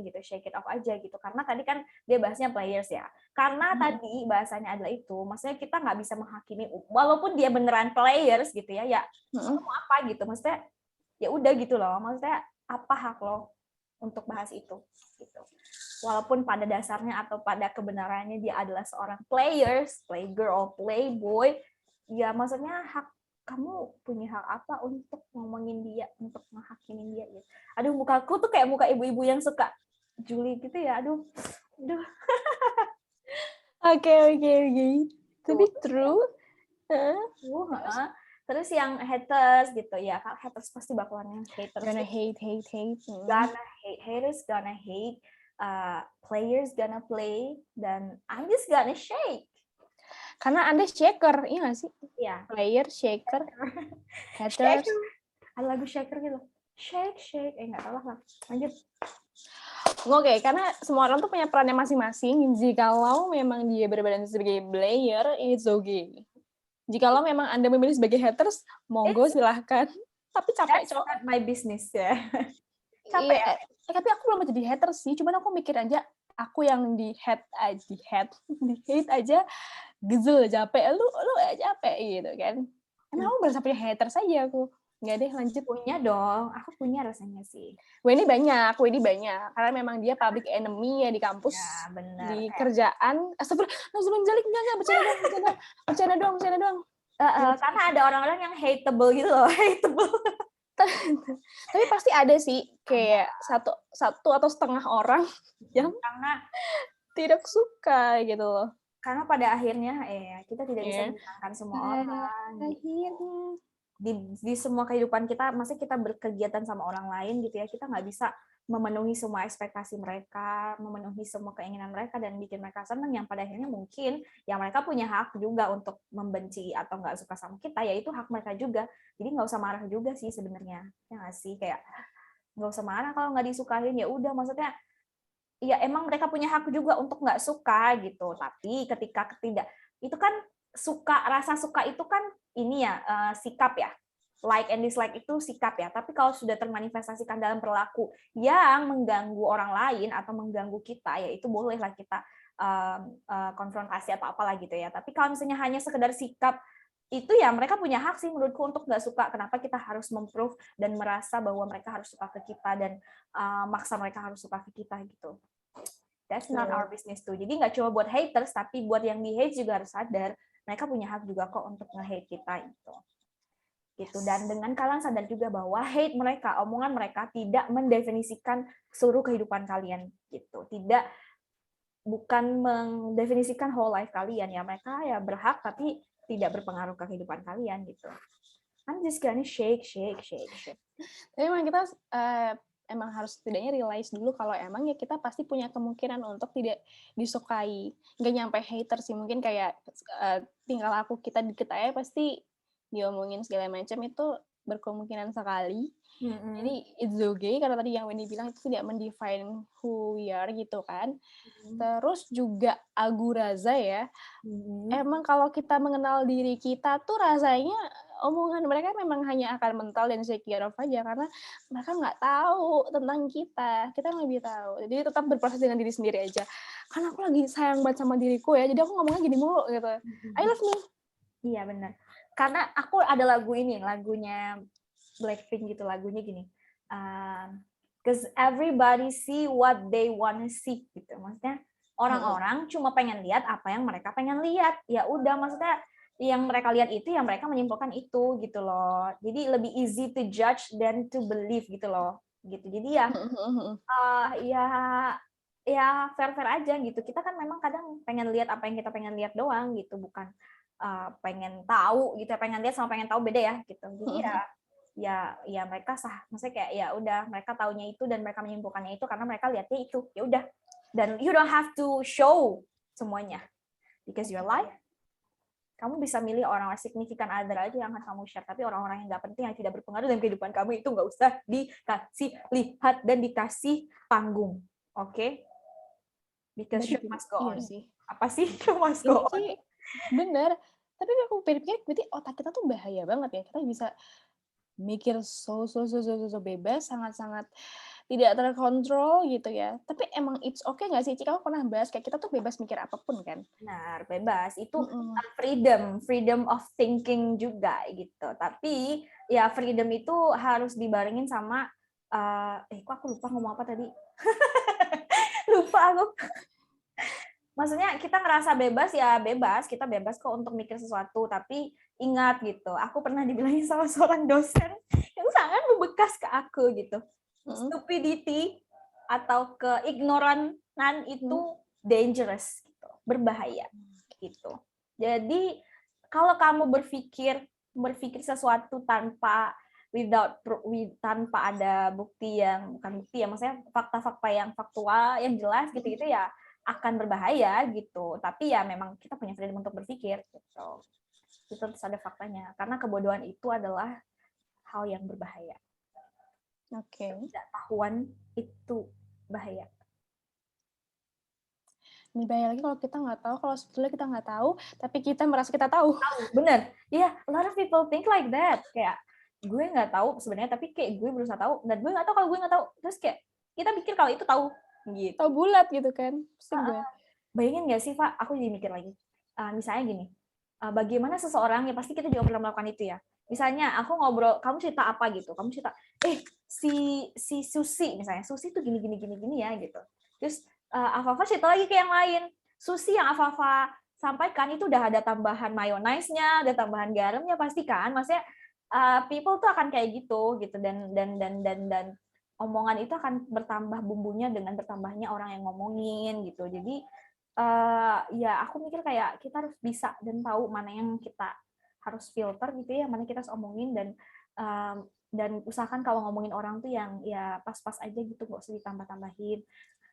Speaker 2: gitu, shake it off aja gitu. Karena tadi kan dia bahasnya players ya. Karena tadi bahasanya adalah itu, maksudnya kita nggak bisa menghakimi walaupun dia beneran players gitu ya. Ya mau apa gitu, maksudnya ya udah gitu loh. Maksudnya apa hak lo untuk bahas itu gitu. Walaupun pada dasarnya atau pada kebenarannya dia adalah seorang players, playgirl, playboy, ya maksudnya hak kamu punya hak apa untuk ngomongin dia, untuk menghakimin dia gitu. Aduh, mukaku tuh kayak muka ibu-ibu yang suka Julie gitu ya. Aduh.
Speaker 1: Oke. Tapi true.
Speaker 2: Terus yang haters gitu ya, haters pasti bakalan haters.
Speaker 1: Gonna hate.
Speaker 2: Gonna hate, haters gonna hate, players gonna play, dan I'm just gonna shake.
Speaker 1: Karena Anda shaker, iya nggak sih?
Speaker 2: Iya.
Speaker 1: Player, shaker, haters.
Speaker 2: Ada lagu shaker gitu. Shake. Nggak tahu lah. Lanjut.
Speaker 1: Oke, karena semua orang tuh punya perannya masing-masing. Jikalau memang dia berbadan sebagai player, it's okay. Jikalau memang Anda memilih sebagai haters, monggo silahkan. Tapi capek,
Speaker 2: That's not my business ya. Capek
Speaker 1: iya, ya. Tapi aku belum jadi haters sih. Cuman aku mikir aja, aku yang di hate aja, gezel, capek. Lu capek gitu kan. Emang aku berasa punya haters aja aku. Nggak deh, lanjut.
Speaker 2: Punya dong, aku punya rasanya sih.
Speaker 1: Weni banyak, karena memang dia public enemy ya di kampus,
Speaker 2: ya, bener.
Speaker 1: di kerjaan. Astagfirullahaladzim, enggak, bercanda doang.
Speaker 2: Karena ada orang-orang yang hateable gitu loh, hateable.
Speaker 1: Tapi pasti ada sih kayak satu atau setengah orang yang
Speaker 2: karena
Speaker 1: tidak suka gitu loh.
Speaker 2: Karena pada akhirnya kita tidak bisa menyenangkan semua orang.
Speaker 1: Akhirnya.
Speaker 2: Di semua kehidupan kita, maksudnya kita berkegiatan sama orang lain gitu ya, kita nggak bisa memenuhi semua ekspektasi mereka, memenuhi semua keinginan mereka dan bikin mereka senang, yang pada akhirnya mungkin yang mereka punya hak juga untuk membenci atau nggak suka sama kita, ya itu hak mereka juga. Jadi nggak usah marah juga sih sebenarnya, ya nggak sih, kayak nggak usah marah kalau nggak disukain, ya udah, maksudnya ya emang mereka punya hak juga untuk nggak suka gitu. Tapi ketika itu kan rasa suka itu kan ini ya, sikap ya. Like and dislike itu sikap ya. Tapi kalau sudah termanifestasikan dalam perilaku yang mengganggu orang lain atau mengganggu kita, ya itu bolehlah kita konfrontasi atau apalah gitu ya. Tapi kalau misalnya hanya sekedar sikap, itu ya mereka punya hak sih menurutku untuk nggak suka. Kenapa kita harus memprove dan merasa bahwa mereka harus suka ke kita dan maksa mereka harus suka ke kita gitu. That's not our business too. Jadi nggak cuma buat haters, tapi buat yang di-hate juga harus sadar mereka punya hak juga kok untuk nge-hate kita gitu. Dan dengan kalian sadar juga bahwa hate mereka, omongan mereka tidak mendefinisikan seluruh kehidupan kalian gitu. Bukan mendefinisikan whole life kalian ya. Mereka ya berhak tapi tidak berpengaruh ke kehidupan kalian gitu. I'm just gonna shake.
Speaker 1: Tapi emang kita emang harus setidaknya realize dulu kalau emang ya kita pasti punya kemungkinan untuk tidak disukai. Nggak nyampe hater sih, mungkin kayak tinggal kita dikit aja pasti diomongin segala macam, itu berkemungkinan sekali. Jadi it's okay, karena tadi yang Wendy bilang itu tidak mendefine who we are gitu kan. Terus juga Aguraza ya, emang kalau kita mengenal diri kita tuh rasanya omongan mereka memang hanya akan mental dan secure aja, karena mereka nggak tahu tentang kita lebih tahu. Jadi tetap berproses dengan diri sendiri aja. Karena aku lagi sayang banget sama diriku ya, jadi aku ngomongnya gini mulu gitu. I love me.
Speaker 2: Iya benar. Karena aku ada lagunya Blackpink gitu, lagunya gini. Cause everybody see what they wanna see gitu. Maksudnya orang-orang cuma pengen lihat apa yang mereka pengen lihat. Ya udah, maksudnya yang mereka lihat itu yang mereka menyimpulkan itu gitu loh. Jadi lebih easy to judge than to believe gitu loh. Gitu. Jadi ya ya fair-fair aja gitu. Kita kan memang kadang pengen lihat apa yang kita pengen lihat doang gitu, bukan pengen tahu gitu. Pengen lihat sama pengen tahu beda ya gitu. Jadi ya mereka sah. Maksudnya kayak ya udah mereka taunya itu dan mereka menyimpulkannya itu karena mereka lihatnya itu. Ya udah. Dan you don't have to show semuanya. Because your life, kamu bisa milih orang signifikan other aja yang akan kamu share, tapi orang-orang yang nggak penting, yang tidak berpengaruh dalam kehidupan kamu itu nggak usah dikasih lihat dan dikasih panggung, oke? Because show must go on.
Speaker 1: Iya sih.
Speaker 2: Apa sih show must
Speaker 1: Ini
Speaker 2: go on?
Speaker 1: sih bener. Tapi aku pikir-pikir berarti otak kita tuh bahaya banget ya. Kita bisa mikir so bebas, sangat-sangat tidak terkontrol gitu ya. Tapi emang it's okay nggak sih, Ci? Kamu pernah bahas kayak kita tuh bebas mikir apapun kan?
Speaker 2: Benar, bebas. Itu freedom of thinking juga gitu. Tapi ya freedom itu harus dibarengin sama kok aku lupa ngomong apa tadi? Lupa aku. Maksudnya kita ngerasa bebas ya bebas, kita bebas kok untuk mikir sesuatu, tapi ingat gitu, aku pernah dibilangin sama seorang dosen yang sangat membekas ke aku gitu. Stupidity atau keignoranan itu dangerous gitu, berbahaya gitu. Jadi kalau kamu berpikir sesuatu tanpa tanpa ada bukti yang bukan bukti ya, maksudnya fakta-fakta yang faktual yang jelas gitu-gitu ya akan berbahaya gitu. Tapi ya memang kita punya freedom untuk berpikir gitu. Itu harus ada faktanya. Karena kebodohan itu adalah hal yang berbahaya.
Speaker 1: Oke.
Speaker 2: Ketidaktahuan itu bahaya.
Speaker 1: Ini bahaya lagi kalau kita nggak tahu, kalau sebetulnya kita nggak tahu, tapi kita merasa kita tahu.
Speaker 2: Bener. Iya, a lot of people think like that. Kayak gue nggak tahu sebenarnya, tapi kayak gue berusaha tahu dan gue nggak tahu kalau gue nggak tahu. Terus kayak kita pikir kalau itu tahu gitu.
Speaker 1: Tahu bulat gitu kan. Pusing gue.
Speaker 2: Bayangin nggak sih, Pak? Aku jadi mikir lagi. Misalnya gini, bagaimana seseorang, ya pasti kita juga pernah melakukan itu ya. Misalnya aku ngobrol, kamu cerita apa gitu, kamu cerita, si Susi misalnya, Susi tuh gini ya gitu. Terus Afafa cerita lagi ke yang lain, Susi yang Afafa sampaikan itu udah ada tambahan mayonnaise-nya, ada tambahan garamnya pasti kan, maksudnya people tuh akan kayak gitu dan omongan itu akan bertambah bumbunya dengan bertambahnya orang yang ngomongin gitu. Jadi ya aku mikir kayak kita harus bisa dan tahu mana yang kita harus filter gitu ya, mana kita harus omongin dan usahakan kalau ngomongin orang tuh yang ya pas-pas aja gitu, nggak usah ditambah-tambahin.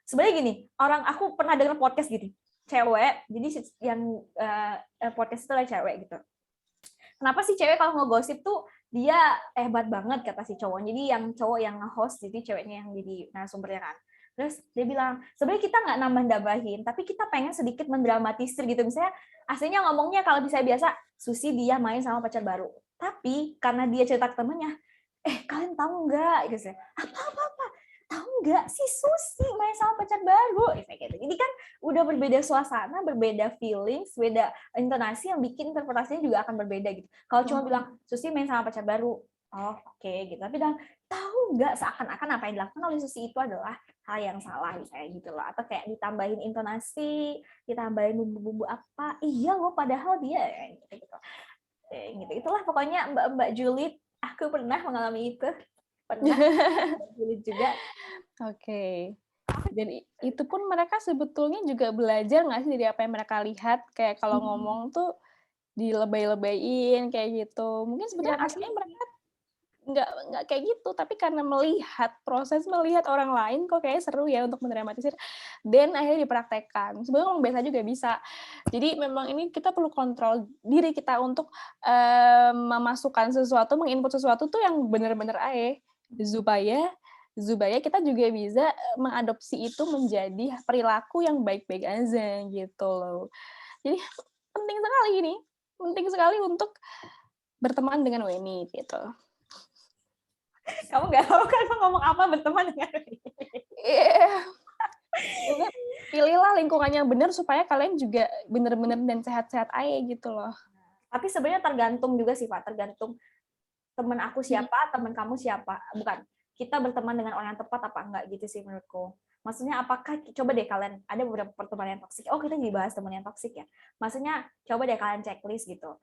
Speaker 2: Sebenarnya gini, aku pernah dengar podcast gitu, cewek, jadi yang podcast itu adalah cewek gitu. Kenapa sih cewek kalau ngegosip tuh dia hebat banget kata si cowok. Jadi yang cowok yang nge-host, jadi ceweknya yang jadi narasumbernya kan. Terus dia bilang, sebenarnya kita nggak nambah-nambahin, tapi kita pengen sedikit mendramatisir gitu. Misalnya aslinya ngomongnya kalau bisa biasa, Susi dia main sama pacar baru. Tapi karena dia cerita ke temennya, kalian tahu nggak? Gitu. Apa? Tahu nggak si Susi main sama pacar baru? Gitu. Jadi kan udah berbeda suasana, berbeda feelings, beda intonasi yang bikin interpretasinya juga akan berbeda gitu. Kalau cuma bilang Susi main sama pacar baru, oh oke gitu. Tapi bilang tahu nggak, seakan-akan apa yang dilakukan oleh Susi itu adalah hal yang salah misalnya gitu loh. Atau kayak ditambahin intonasi, ditambahin bumbu-bumbu apa? Iya loh, padahal dia gitu. Gitu. Itulah pokoknya Mbak Juliet, aku pernah mengalami itu. Pernah Juliet juga.
Speaker 1: Oke. Dan itu pun mereka sebetulnya juga belajar nggak sih dari apa yang mereka lihat? Kayak kalau ngomong tuh dilebay-lebayin kayak gitu. Mungkin sebetulnya aslinya mereka nggak kayak gitu, tapi karena melihat orang lain kok kayak seru ya untuk mendramatisir, dan akhirnya dipraktekkan. Sebenarnya ngomong biasa juga bisa. Jadi memang ini kita perlu kontrol diri kita untuk memasukkan sesuatu, menginput sesuatu tuh yang benar-benar supaya kita juga bisa mengadopsi itu menjadi perilaku yang baik-baik aja gitu loh. Jadi penting sekali untuk berteman dengan Weni gitu.
Speaker 2: Kamu nggak tahu kan ngomong apa berteman dengan
Speaker 1: Iya. Pilihlah lingkungan yang benar supaya kalian juga benar-benar dan sehat-sehat aja gitu loh.
Speaker 2: Tapi sebenarnya tergantung juga sih, Pak. Tergantung teman aku siapa, teman kamu siapa. Bukan, kita berteman dengan orang yang tepat apa enggak gitu sih menurutku. Maksudnya apakah, coba deh kalian, ada beberapa pertemanan yang toksik. Oh, kita jadi bahas teman yang toksik ya. Maksudnya coba deh kalian checklist gitu.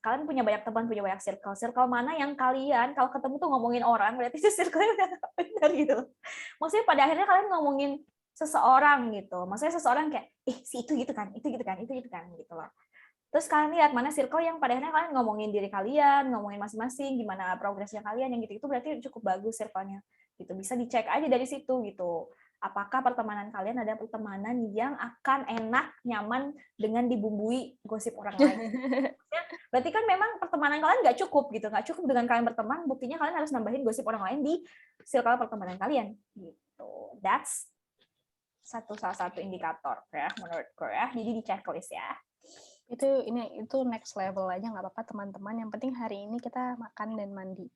Speaker 2: Kalian punya banyak teman, punya banyak circle. Circle mana yang kalian kalau ketemu tuh ngomongin orang, berarti itu circle-nya udah benar gitu. Maksudnya pada akhirnya kalian ngomongin seseorang gitu. Maksudnya seseorang kayak, si itu gitu kan, itu gitu kan gitu loh. Terus kalian lihat mana circle yang pada akhirnya kalian ngomongin diri kalian, ngomongin masing-masing, gimana progresnya kalian, yang gitu itu berarti cukup bagus circle-nya. Gitu. Bisa dicek aja dari situ gitu. Apakah pertemanan kalian ada pertemanan yang akan enak, nyaman dengan dibumbui gosip orang lain. Berarti kan memang pertemanan kalian nggak cukup gitu, nggak cukup dengan kalian berteman, buktinya kalian harus nambahin gosip orang lain di circle pertemanan kalian. Gitu. That's salah satu indikator ya menurutku ya. Jadi di checklist ya.
Speaker 1: Itu next level aja, nggak apa-apa teman-teman. Yang penting hari ini kita makan dan mandi.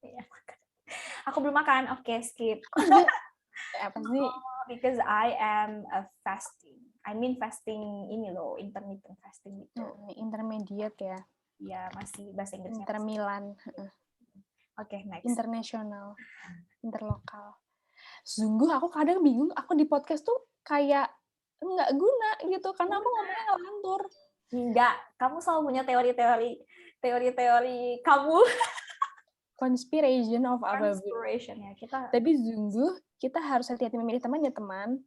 Speaker 2: Iya, makan. Aku belum makan. Oke, skip.
Speaker 1: Apa sih?
Speaker 2: Because I am fasting. I mean fasting ini loh, intermittent fasting gitu.
Speaker 1: Intermediate ya.
Speaker 2: Iya, masih bahasa Inggrisnya.
Speaker 1: Intermilan.
Speaker 2: Oke, next.
Speaker 1: Internasional. Interlokal. Sungguh aku kadang bingung, aku di podcast tuh kayak nggak guna gitu, karena aku ngomongnya ngelantur.
Speaker 2: Enggak, kamu selalu punya teori-teori kamu.
Speaker 1: Conspiration of apa?
Speaker 2: Conspiration ya kita.
Speaker 1: Tapi sungguh kita harus hati-hati memilih teman ya teman.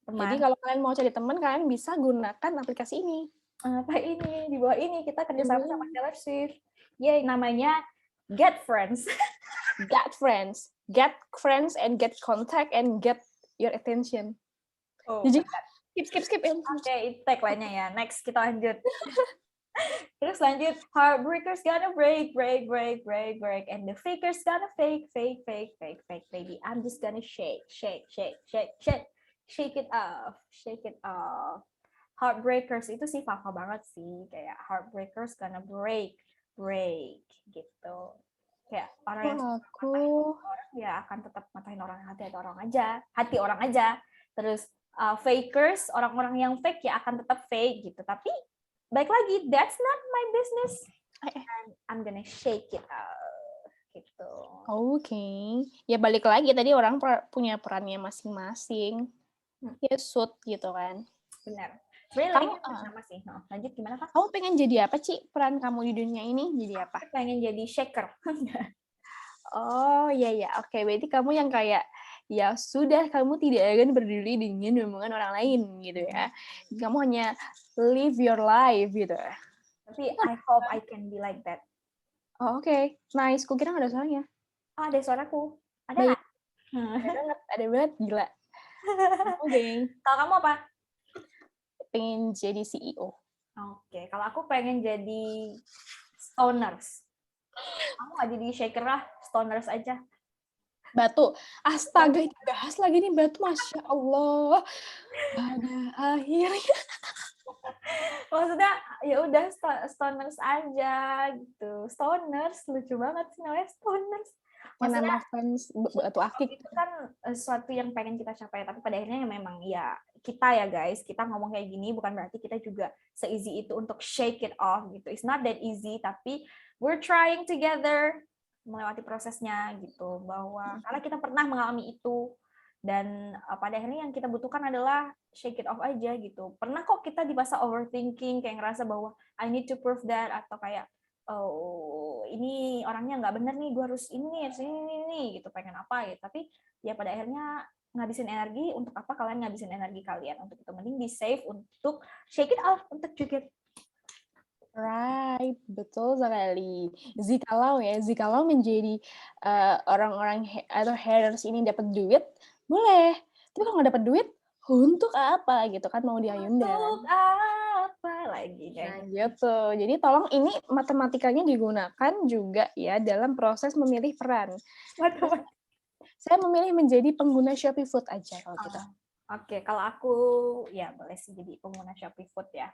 Speaker 1: Jadi kalau kalian mau cari teman, kalian bisa gunakan aplikasi ini.
Speaker 2: Apa ini? Di bawah ini kita kerjasama sama Taylor Swift. Yay, namanya Get Friends.
Speaker 1: Get friends. Get friends and get contact and get your attention.
Speaker 2: Oh,
Speaker 1: jadi skip.
Speaker 2: Oke, itu tagline-nya ya. Next, kita lanjut. Terus lanjut, heartbreakers gonna break. And the fakers gonna fake, baby. I'm just gonna shake it off. Heartbreakers itu sih Fafa banget sih. Kayak heartbreakers gonna break gitu. Kayak orang yang ya akan tetap matahin hati orang aja. Terus fakers, orang-orang yang fake ya akan tetap fake gitu. Tapi baik lagi, that's not my business. And I'm gonna shake it out gitu.
Speaker 1: Oke. Ya balik lagi tadi orang punya perannya masing-masing. Ya shoot gitu kan.
Speaker 2: Benar. Sebenarnya sama sih. Lanjut gimana Kak?
Speaker 1: Kamu pengen jadi apa Ci? Peran kamu di dunia ini jadi apa?
Speaker 2: Pengen jadi shaker.
Speaker 1: Oh iya. Oke, berarti kamu yang kayak ya sudah, kamu tidak akan peduli dengan omongan orang lain gitu ya. Kamu hanya live your life gitu.
Speaker 2: Tapi I hope I can be like that.
Speaker 1: Oh, oke. Nice. Kukira nggak ada suaranya.
Speaker 2: Oh, ada suaraku. Ada nggak?
Speaker 1: Ada banget, gila. Oke.
Speaker 2: Kalau kamu apa?
Speaker 1: Pengen jadi CEO.
Speaker 2: Oke. Kalau aku pengen jadi stoners. Aku nggak jadi shaker lah, stoners aja.
Speaker 1: Batu. Astaga, itu bahas lagi nih batu. Masya Allah. Pada akhirnya.
Speaker 2: Maksudnya ya udah stoners aja gitu. Stoners lucu banget sih namanya stoners.
Speaker 1: Maksudnya nama fans batu akik
Speaker 2: itu kan sesuatu yang pengen kita capai, tapi pada akhirnya memang ya kita ya guys, kita ngomong kayak gini bukan berarti kita juga se-easy itu untuk shake it off gitu. It's not that easy, tapi we're trying together melewati prosesnya gitu, bahwa karena kita pernah mengalami itu dan pada akhirnya yang kita butuhkan adalah shake it off aja gitu. Pernah kok kita di masa overthinking kayak ngerasa bahwa I need to prove that, atau kayak oh ini orangnya nggak bener nih, gue harus ini gitu, pengen apa gitu. Tapi ya pada akhirnya ngabisin energi untuk apa? Kalian ngabisin energi kalian untuk itu, mending di save untuk shake it off, untuk juga.
Speaker 1: Right, betul sekali. Jikalau menjadi orang-orang atau haters ini dapat duit, boleh. Tapi kalau nggak dapat duit, untuk apa gitu kan, mau di Ayunda.
Speaker 2: Untuk apa lagi?
Speaker 1: Nah, gitu. Jadi tolong ini matematikanya digunakan juga ya dalam proses memilih peran. Saya memilih menjadi pengguna Shopee Food aja kalau gitu.
Speaker 2: Oke, kalau aku ya boleh sih jadi pengguna Shopee Food ya.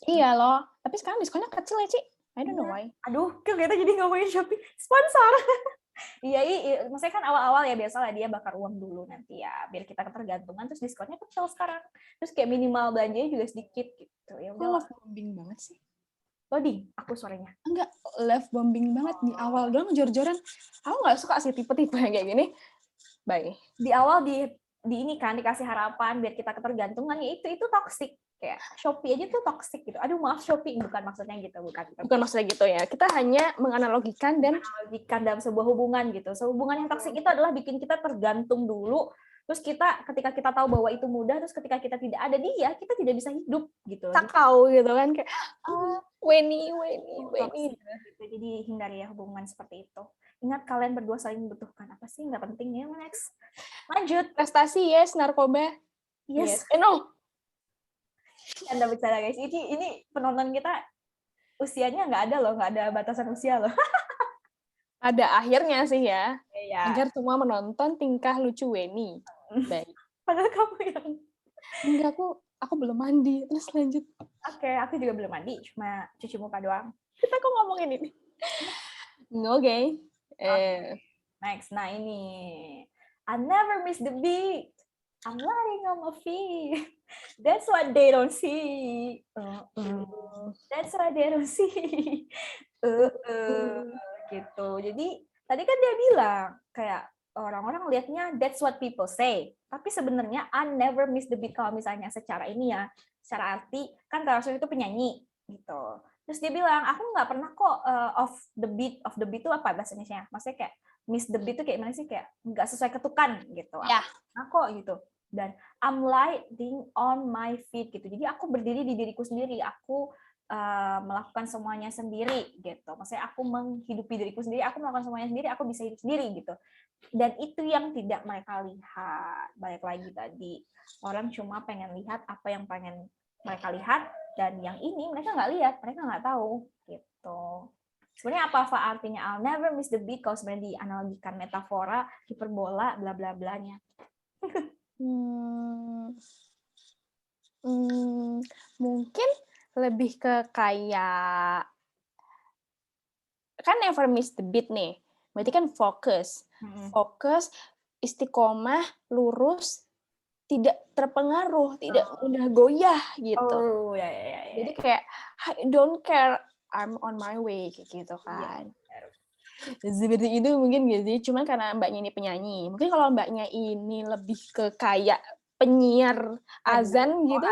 Speaker 1: Iya loh, tapi sekarang diskonnya kecil ya, Ci. I don't know why.
Speaker 2: Aduh, kok kita jadi ngomongin Shopee sponsor. Iya, maksudnya kan awal-awal ya biasalah dia bakar uang dulu nanti ya, biar kita ketergantungan, terus diskonnya kecil sekarang. Terus kayak minimal belanjanya juga sedikit gitu. Ya udah.
Speaker 1: Love bombing banget sih.
Speaker 2: Loading, aku suaranya.
Speaker 1: Enggak, love bombing banget di awal doang jor-joran. Aku nggak suka sih tipe-tipe yang kayak gini. Bye. Di
Speaker 2: awal di ini kan dikasih harapan biar kita ketergantungan, ya itu toxic. Kayak Shopee aja tuh toxic gitu. Aduh maaf Shopee, bukan maksudnya gitu, bukan maksudnya gitu ya. Kita hanya menganalogikan dalam sebuah hubungan gitu. Hubungan yang toxic itu adalah bikin kita tergantung dulu, Terus ketika kita tahu bahwa itu mudah, terus ketika kita tidak ada dia, kita tidak bisa hidup gitu.
Speaker 1: Sakau gitu kan kayak Weni.
Speaker 2: Toxic, gitu. Jadi hindari ya hubungan seperti itu. Ingat kalian berdua saling membutuhkan. Apa sih? Nggak penting ya. Next. Lanjut.
Speaker 1: Prestasi yes, narkoba
Speaker 2: Yes.
Speaker 1: no.
Speaker 2: Anda bicara guys. Ini penonton kita usianya nggak ada loh, nggak ada batasan usia loh.
Speaker 1: Ada akhirnya sih ya.
Speaker 2: Iya.
Speaker 1: Agar semua menonton tingkah lucu Weni. Baik.
Speaker 2: Padahal kamu yang...
Speaker 1: Enggak, aku belum mandi. Terus lanjut.
Speaker 2: Oke, aku juga belum mandi, cuma cuci muka doang.
Speaker 1: Kita kok ngomongin ini? Oke.
Speaker 2: Next, nah ini. I never miss the beat. I'm riding on my feet. That's what they don't see. That's what they don't see. Gitu. Jadi tadi kan dia bilang kayak orang-orang lihatnya that's what people say. Tapi sebenarnya I never miss the beat kalau misalnya secara ini ya, secara arti kan Taylor Swift itu penyanyi gitu. Terus dia bilang aku nggak pernah kok off the beat itu apa bahasa Indonesia? Maksudnya kayak miss the beat itu kayak gimana sih, kayak nggak sesuai ketukan gitu.
Speaker 1: Ya.
Speaker 2: Aku gitu. Dan I'm lighting on my feet gitu. Jadi aku berdiri di diriku sendiri. Aku melakukan semuanya sendiri gitu. Maksudnya aku menghidupi diriku sendiri, aku melakukan semuanya sendiri, aku bisa hidup sendiri gitu. Dan itu yang tidak mereka lihat. Balik lagi tadi, orang cuma pengen lihat apa yang pengen mereka lihat, dan yang ini mereka nggak lihat, mereka nggak tahu gitu. Sebenarnya apa artinya I'll never miss the beat kalau sebenarnya dianalogikan metafora, hiperbola, bla bla blanya.
Speaker 1: Mungkin lebih ke kayak kan never miss the beat nih, berarti kan fokus, istiqomah, lurus, tidak terpengaruh, tidak mudah goyah gitu.
Speaker 2: Ya.
Speaker 1: Jadi kayak I don't care, I'm on my way kayak gitu kan. Seperti itu mungkin gak sih, cuman karena mbaknya ini penyanyi, mungkin kalau mbaknya ini lebih ke kayak penyiar azan gitu,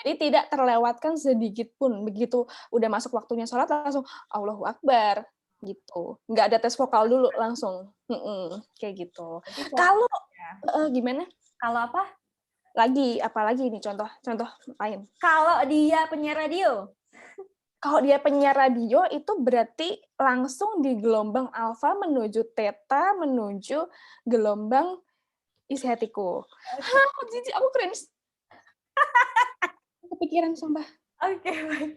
Speaker 1: jadi tidak terlewatkan sedikit pun, begitu udah masuk waktunya sholat langsung Allahu Akbar gitu, nggak ada tes vokal dulu langsung, kayak gitu. Kalau gimana?
Speaker 2: Kalau apa?
Speaker 1: Apalagi nih contoh lain?
Speaker 2: Kalau dia penyiar radio.
Speaker 1: Kalau dia penyiar radio itu berarti langsung di gelombang alfa menuju theta menuju gelombang isi hatiku. Jijik, aku cringe. Kepikiran sumpah.
Speaker 2: Oke, baik.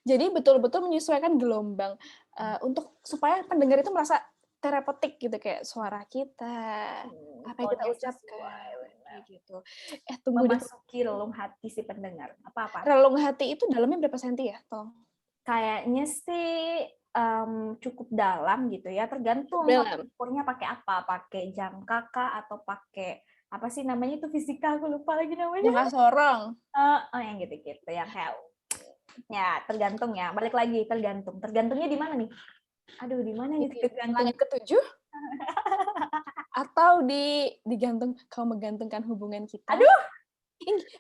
Speaker 1: Jadi betul-betul menyesuaikan gelombang untuk supaya pendengar itu merasa terapeutik gitu, kayak suara kita, apa yang kita ucapkan gitu. Tunggu
Speaker 2: memasuki relung hati si pendengar. Apa-apa?
Speaker 1: Relung hati itu dalamnya berapa senti ya? Tolong.
Speaker 2: Kayaknya sih cukup dalam gitu ya, tergantung ukurnya pakai apa, pakai jam kakak atau pakai apa sih namanya itu fisika, aku lupa lagi namanya.
Speaker 1: Jangka sorong.
Speaker 2: Yang gitu-gitu yang kayak ya tergantung ya, balik lagi tergantungnya di mana nih? Aduh, di mana nih tergantung?
Speaker 1: Langit ketujuh? Atau digantung kau menggantungkan hubungan kita?
Speaker 2: Aduh,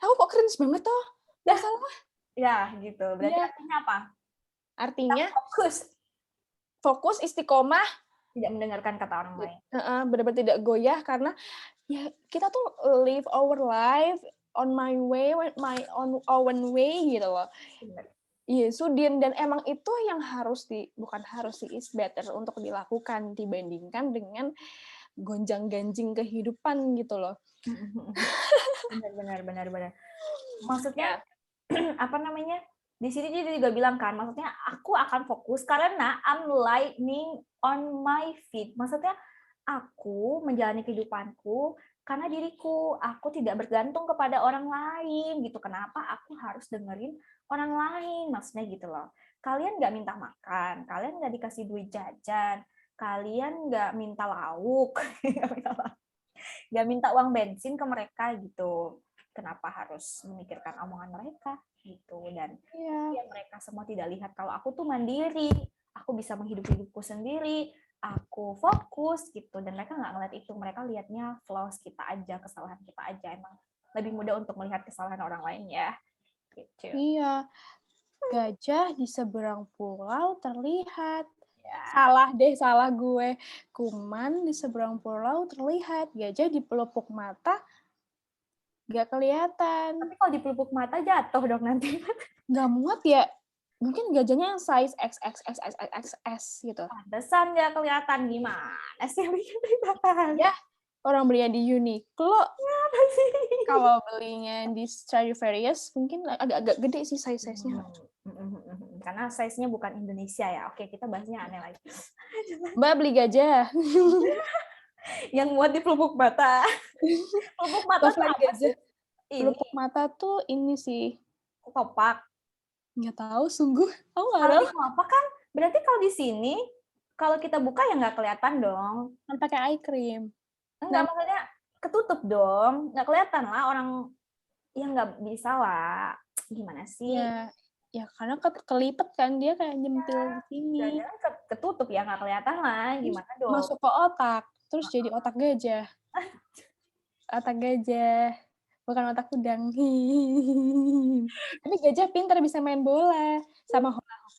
Speaker 1: aku kok cringe banget toh. Nggak salah.
Speaker 2: Ya gitu. Berarti artinya apa?
Speaker 1: Artinya
Speaker 2: fokus,
Speaker 1: istiqomah,
Speaker 2: tidak mendengarkan kata orang lain.
Speaker 1: Benar-benar tidak goyah karena ya kita tuh live our life on my way, my own way gitu loh. Iya, Sudin, dan emang itu yang bukan harus sih, is better untuk dilakukan dibandingkan dengan gonjang-ganjing kehidupan gitu loh.
Speaker 2: Benar. Maksudnya apa namanya? Di sini dia juga bilang kan, maksudnya aku akan fokus karena I'm lightning on my feet. Maksudnya aku menjalani kehidupanku karena diriku, aku tidak bergantung kepada orang lain gitu. Kenapa aku harus dengerin orang lain? Maksudnya gitu loh. Kalian nggak minta makan, kalian nggak dikasih duit jajan, kalian nggak minta lauk, nggak minta uang bensin ke mereka gitu. Kenapa harus memikirkan omongan mereka gitu? Dan mereka semua tidak lihat kalau aku tuh mandiri, aku bisa menghidupi hidupku sendiri, aku fokus gitu, dan mereka nggak ngeliat itu, mereka lihatnya flaws kita aja, kesalahan kita aja. Emang lebih mudah untuk melihat kesalahan orang lain ya. Gitu.
Speaker 1: Iya, gajah di seberang pulau terlihat, Salah gue. Kuman di seberang pulau terlihat, gajah di pelupuk mata nggak kelihatan.
Speaker 2: Tapi kalau di pelupuk mata jatuh dong nanti.
Speaker 1: Nggak muat ya? Mungkin gajahnya yang size XXXXXS gitu.
Speaker 2: Pantesan nggak kelihatan, gimana sih yang bikin kelihatan?
Speaker 1: Ya, orang belinya di Uniqlo.
Speaker 2: Apa sih?
Speaker 1: Kalau belinya di Stradivarius mungkin agak-agak gede sih size-nya.
Speaker 2: Karena size-nya bukan Indonesia ya. Oke, kita bahasnya aneh lagi.
Speaker 1: Mbak beli gajah.
Speaker 2: Yang muat di pelupuk mata. Pelupuk mata tuh apa sih?
Speaker 1: Pelupuk mata tuh ini sih.
Speaker 2: Kopak.
Speaker 1: Nggak tahu, sungguh. Tahu nggak
Speaker 2: Kalau
Speaker 1: tahu.
Speaker 2: di kopak kan, berarti kalau di sini, kalau kita buka ya nggak kelihatan dong.
Speaker 1: Kan pakai eye cream.
Speaker 2: Enggak, maksudnya ketutup dong. Nggak kelihatan lah orang, ya nggak bisa lah. Gimana sih?
Speaker 1: Ya karena kelipet kan, dia kayak nyempil di sini.
Speaker 2: Jangan ketutup ya, nggak kelihatan lah. Gimana dong?
Speaker 1: Masuk ke otak, terus jadi otak gajah. Otak gajah, bukan otak udang. Tapi gajah pintar bisa main bola sama hula hoop.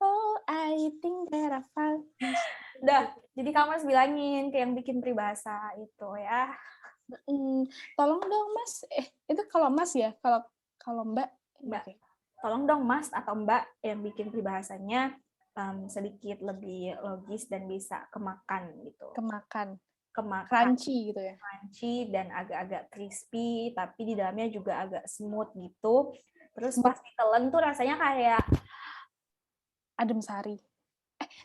Speaker 1: Oh, I think that I found this.
Speaker 2: Udah, jadi kamu harus bilangin ke yang bikin peribahasa itu ya.
Speaker 1: Tolong dong Mas. Itu kalau Mas ya, kalau Mbak.
Speaker 2: Okay. Tolong dong Mas atau Mbak yang bikin peribahasanya sedikit lebih logis dan bisa kemakan gitu.
Speaker 1: Kemakan.
Speaker 2: Kemakan.
Speaker 1: Crunchy gitu ya.
Speaker 2: Crunchy dan agak-agak crispy, tapi di dalamnya juga agak smooth gitu. Terus pas ditelan tuh rasanya kayak
Speaker 1: adem sari.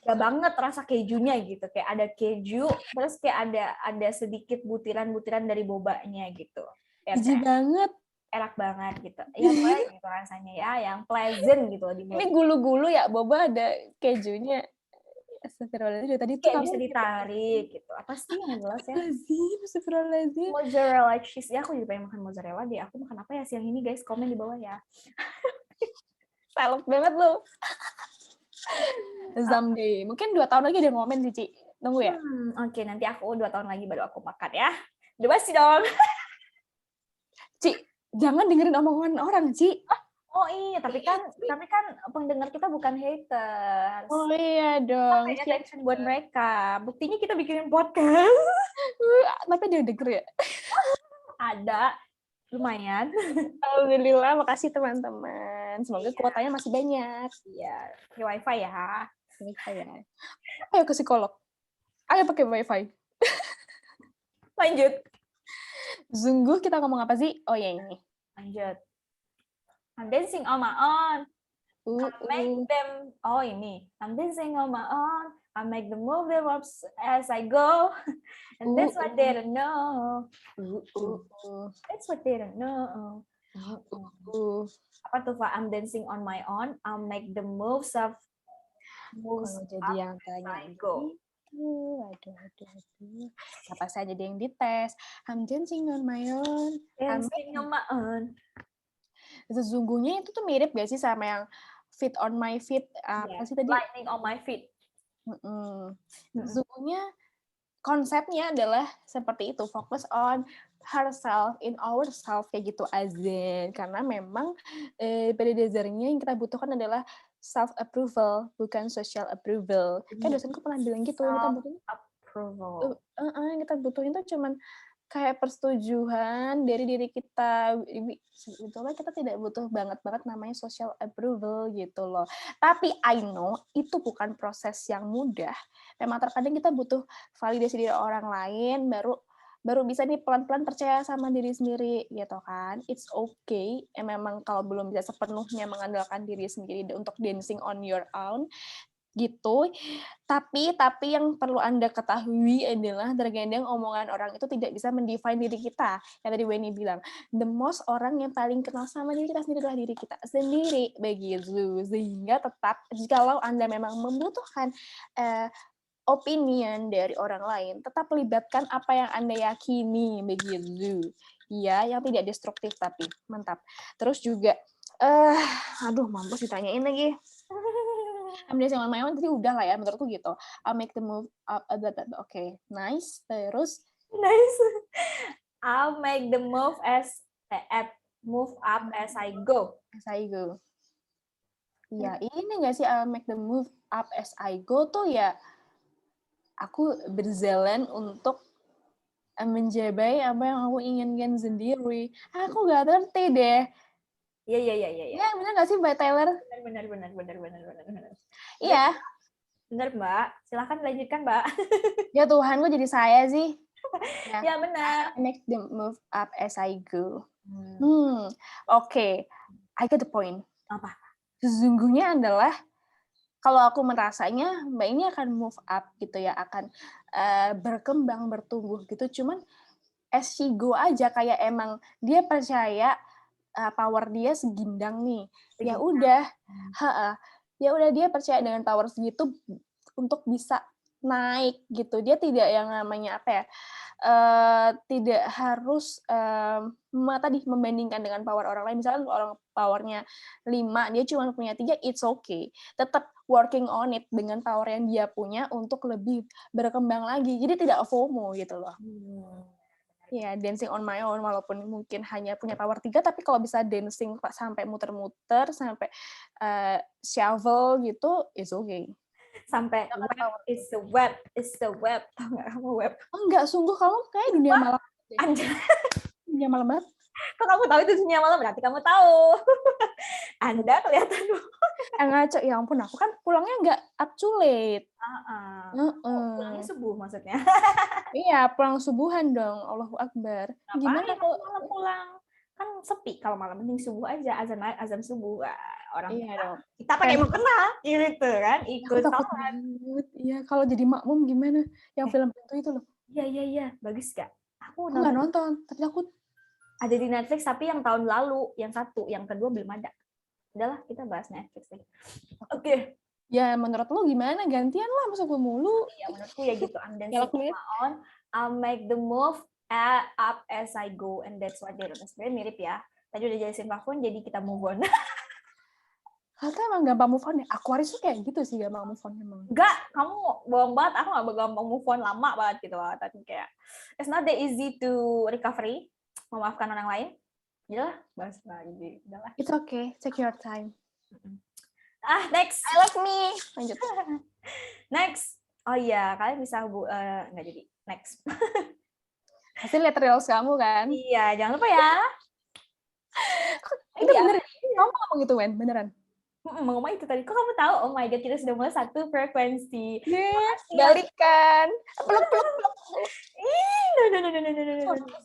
Speaker 2: Gak banget rasa kejunya gitu, kayak ada keju, terus kayak ada sedikit butiran-butiran dari bobanya gitu.
Speaker 1: Jijik banget.
Speaker 2: Enak banget gitu. Ya pokoknya gitu rasanya ya, yang pleasant gitu di mulut.
Speaker 1: Ini gulu-gulu ya, boba ada kejunya. Astagfirullahaladzim, tadi tuh
Speaker 2: kayak
Speaker 1: kamu
Speaker 2: bisa ditarik gitu. Apa sih yang jelas ya?
Speaker 1: Astagfirullahaladzim.
Speaker 2: Mozzarella cheese. Ya aku juga pengen makan mozzarella deh. Aku makan apa ya siang ini guys? Komen di bawah ya.
Speaker 1: Salep banget lo. Someday. Mungkin 2 tahun lagi dia ngomen sih, Ci. Tunggu ya.
Speaker 2: Oke, nanti aku 2 tahun lagi baru aku makan ya. Udah pasti dong.
Speaker 1: Ci, jangan dengerin omongan orang, Ci.
Speaker 2: Oh iya, tapi kan pendengar kita bukan haters.
Speaker 1: Oh iya dong.
Speaker 2: Pay attention buat mereka. Buktinya kita bikinin podcast.
Speaker 1: Tapi dia denger ya?
Speaker 2: Ada. Lumayan.
Speaker 1: Alhamdulillah, makasih teman-teman. Semoga kuotanya masih banyak.
Speaker 2: Iya, pakai wifi ya.
Speaker 1: Wifi ya. Ayo ke psikolog. Ayo pakai wifi.
Speaker 2: Lanjut.
Speaker 1: Sungguh kita ngomong apa sih? Oh ya ini.
Speaker 2: Lanjut. I'm dancing on my own. I make them. Oh ini. I'm dancing on my own. I make the move as I go. And that's what they don't know. That's what they don't know. Apa tuh Pak? I'm dancing on my own. I'll make the moves
Speaker 1: Kalau jadi yang tanya
Speaker 2: I go.
Speaker 1: Aduh. Apa saja jadi yang dites? I'm dancing on my own.
Speaker 2: Dancing on my own.
Speaker 1: Sesungguhnya itu tuh mirip gak sih sama yang Fit on my feet? Apa sih tadi?
Speaker 2: Lightning on my feet.
Speaker 1: Sesungguhnya konsepnya adalah seperti itu, fokus on herself, in ourselves, kayak gitu aja. Karena memang pada dasarnya yang kita butuhkan adalah self approval, bukan social approval. Kan dosenku pernah bilang gitu, kita butuhin approval. Kita butuhin tuh cuman kayak persetujuan dari diri kita. Sebetulnya kita tidak butuh banget namanya social approval gitu loh. Tapi I know itu bukan proses yang mudah. Memang terkadang kita butuh validasi dari orang lain baru bisa nih pelan-pelan percaya sama diri sendiri gitu kan. It's okay. Memang kalau belum bisa sepenuhnya mengandalkan diri sendiri untuk dancing on your own gitu. Tapi yang perlu Anda ketahui adalah terkadang omongan orang itu tidak bisa mendefine diri kita. Yang tadi Weni bilang, the most orang yang paling kenal sama diri kita sendiri adalah diri kita sendiri, begitu. Sehingga tetap jikalau Anda memang membutuhkan opinion dari orang lain, tetap libatkan apa yang Anda yakini, begitu. Ya, yang tidak destruktif tapi mantap. Terus juga mampus ditanyain lagi. I'm dancing on my own, tadi udah lah ya, menurutku gitu. I'll make the move up, okay, nice. Terus
Speaker 2: nice. I'll make the move up as I go.
Speaker 1: As I go. Ya ini nggak sih, I'll make the move up as I go tuh ya, aku berjalan untuk mencapai apa yang aku inginkan sendiri. Aku nggak ngerti deh.
Speaker 2: Iya, iya, iya, iya.
Speaker 1: Ya bener nggak sih Mbak Taylor?
Speaker 2: Benar, benar, benar, benar, benar, benar.
Speaker 1: Iya.
Speaker 2: Benar, Mbak. Silakan lanjutkan, Mbak.
Speaker 1: Ya Tuhan, kok jadi saya sih? Ya,
Speaker 2: Ya, benar.
Speaker 1: I make the move up as I go. Oke. I get the point.
Speaker 2: Apa?
Speaker 1: Sesungguhnya adalah kalau aku merasanya Mbak ini akan move up gitu ya, akan berkembang, bertumbuh gitu. Cuman as she go aja, kayak emang dia percaya power dia segindang nih. Ya udah, ya udah dia percaya dengan power segitu untuk bisa naik gitu. Dia tidak yang namanya apa ya? Tidak harus tadi membandingkan dengan power orang lain. Misalkan orang powernya 5, dia cuma punya 3, it's okay. Tetap working on it dengan power yang dia punya untuk lebih berkembang lagi. Jadi tidak FOMO gitu loh. Ya, dancing on my own, walaupun mungkin hanya punya power 3, tapi kalau bisa dancing sampai muter-muter, sampai shovel gitu, it's okay.
Speaker 2: Sampai web is the web is the web. Tahu nggak kamu web?
Speaker 1: Enggak, sungguh kamu kayak dunia malam.
Speaker 2: Anjay.
Speaker 1: Dunia malam banget.
Speaker 2: Kok kamu tahu itu dunia malam? Berarti kamu tahu. Anda kelihatan.
Speaker 1: Ngaco, ya ampun, aku kan pulangnya nggak up to late.
Speaker 2: Pulangnya subuh maksudnya.
Speaker 1: Iya, pulang subuhan dong, Allahu Akbar. Gimana kalau
Speaker 2: malam pulang? Kan sepi kalau malam, mending subuh aja, azan subuh. Orang
Speaker 1: iya dong.
Speaker 2: kita pakai mukena gitu kan, ikut
Speaker 1: sholat. Iya, kalau jadi makmum gimana? Yang film itu loh.
Speaker 2: Iya, bagus gak?
Speaker 1: Aku nggak nonton, tapi aku
Speaker 2: ada di Netflix, tapi yang tahun lalu, yang satu, yang kedua belum ada. Udahlah, kita bahas Netflix deh. Oke.
Speaker 1: Ya, menurut lo gimana? Gantian lah, masa gue mulu.
Speaker 2: Ya, menurutku ya gitu. I'm dancing on, I'll make the move up as I go, and that's what they do. Sebenarnya mirip ya. Tadi udah jadi siapapun, jadi kita move on.
Speaker 1: Kata emang gampang move on ya? Aquarius tuh kayak gitu sih, gampang move on emang.
Speaker 2: Enggak, kamu bohong banget. Aku gak gampang move on, lama banget gitu. Tapi kayak, it's not that easy to recovery, memaafkan orang lain. Yalah, bahas lagi. Udahlah.
Speaker 1: It's okay, take your time.
Speaker 2: Next.
Speaker 1: I love me. Lanjut.
Speaker 2: Next. Oh iya, kalian bisa nggak jadi. Next.
Speaker 1: Pasti lihat reels kamu kan?
Speaker 2: Iya, jangan lupa ya.
Speaker 1: Itu bener. Kamu ngomong gitu, Wen? Beneran?
Speaker 2: Ngomong itu tadi. Kok kamu tahu? Oh my God, kita sudah mulai satu frekuensi.
Speaker 1: Balikan. Peluk.
Speaker 2: No.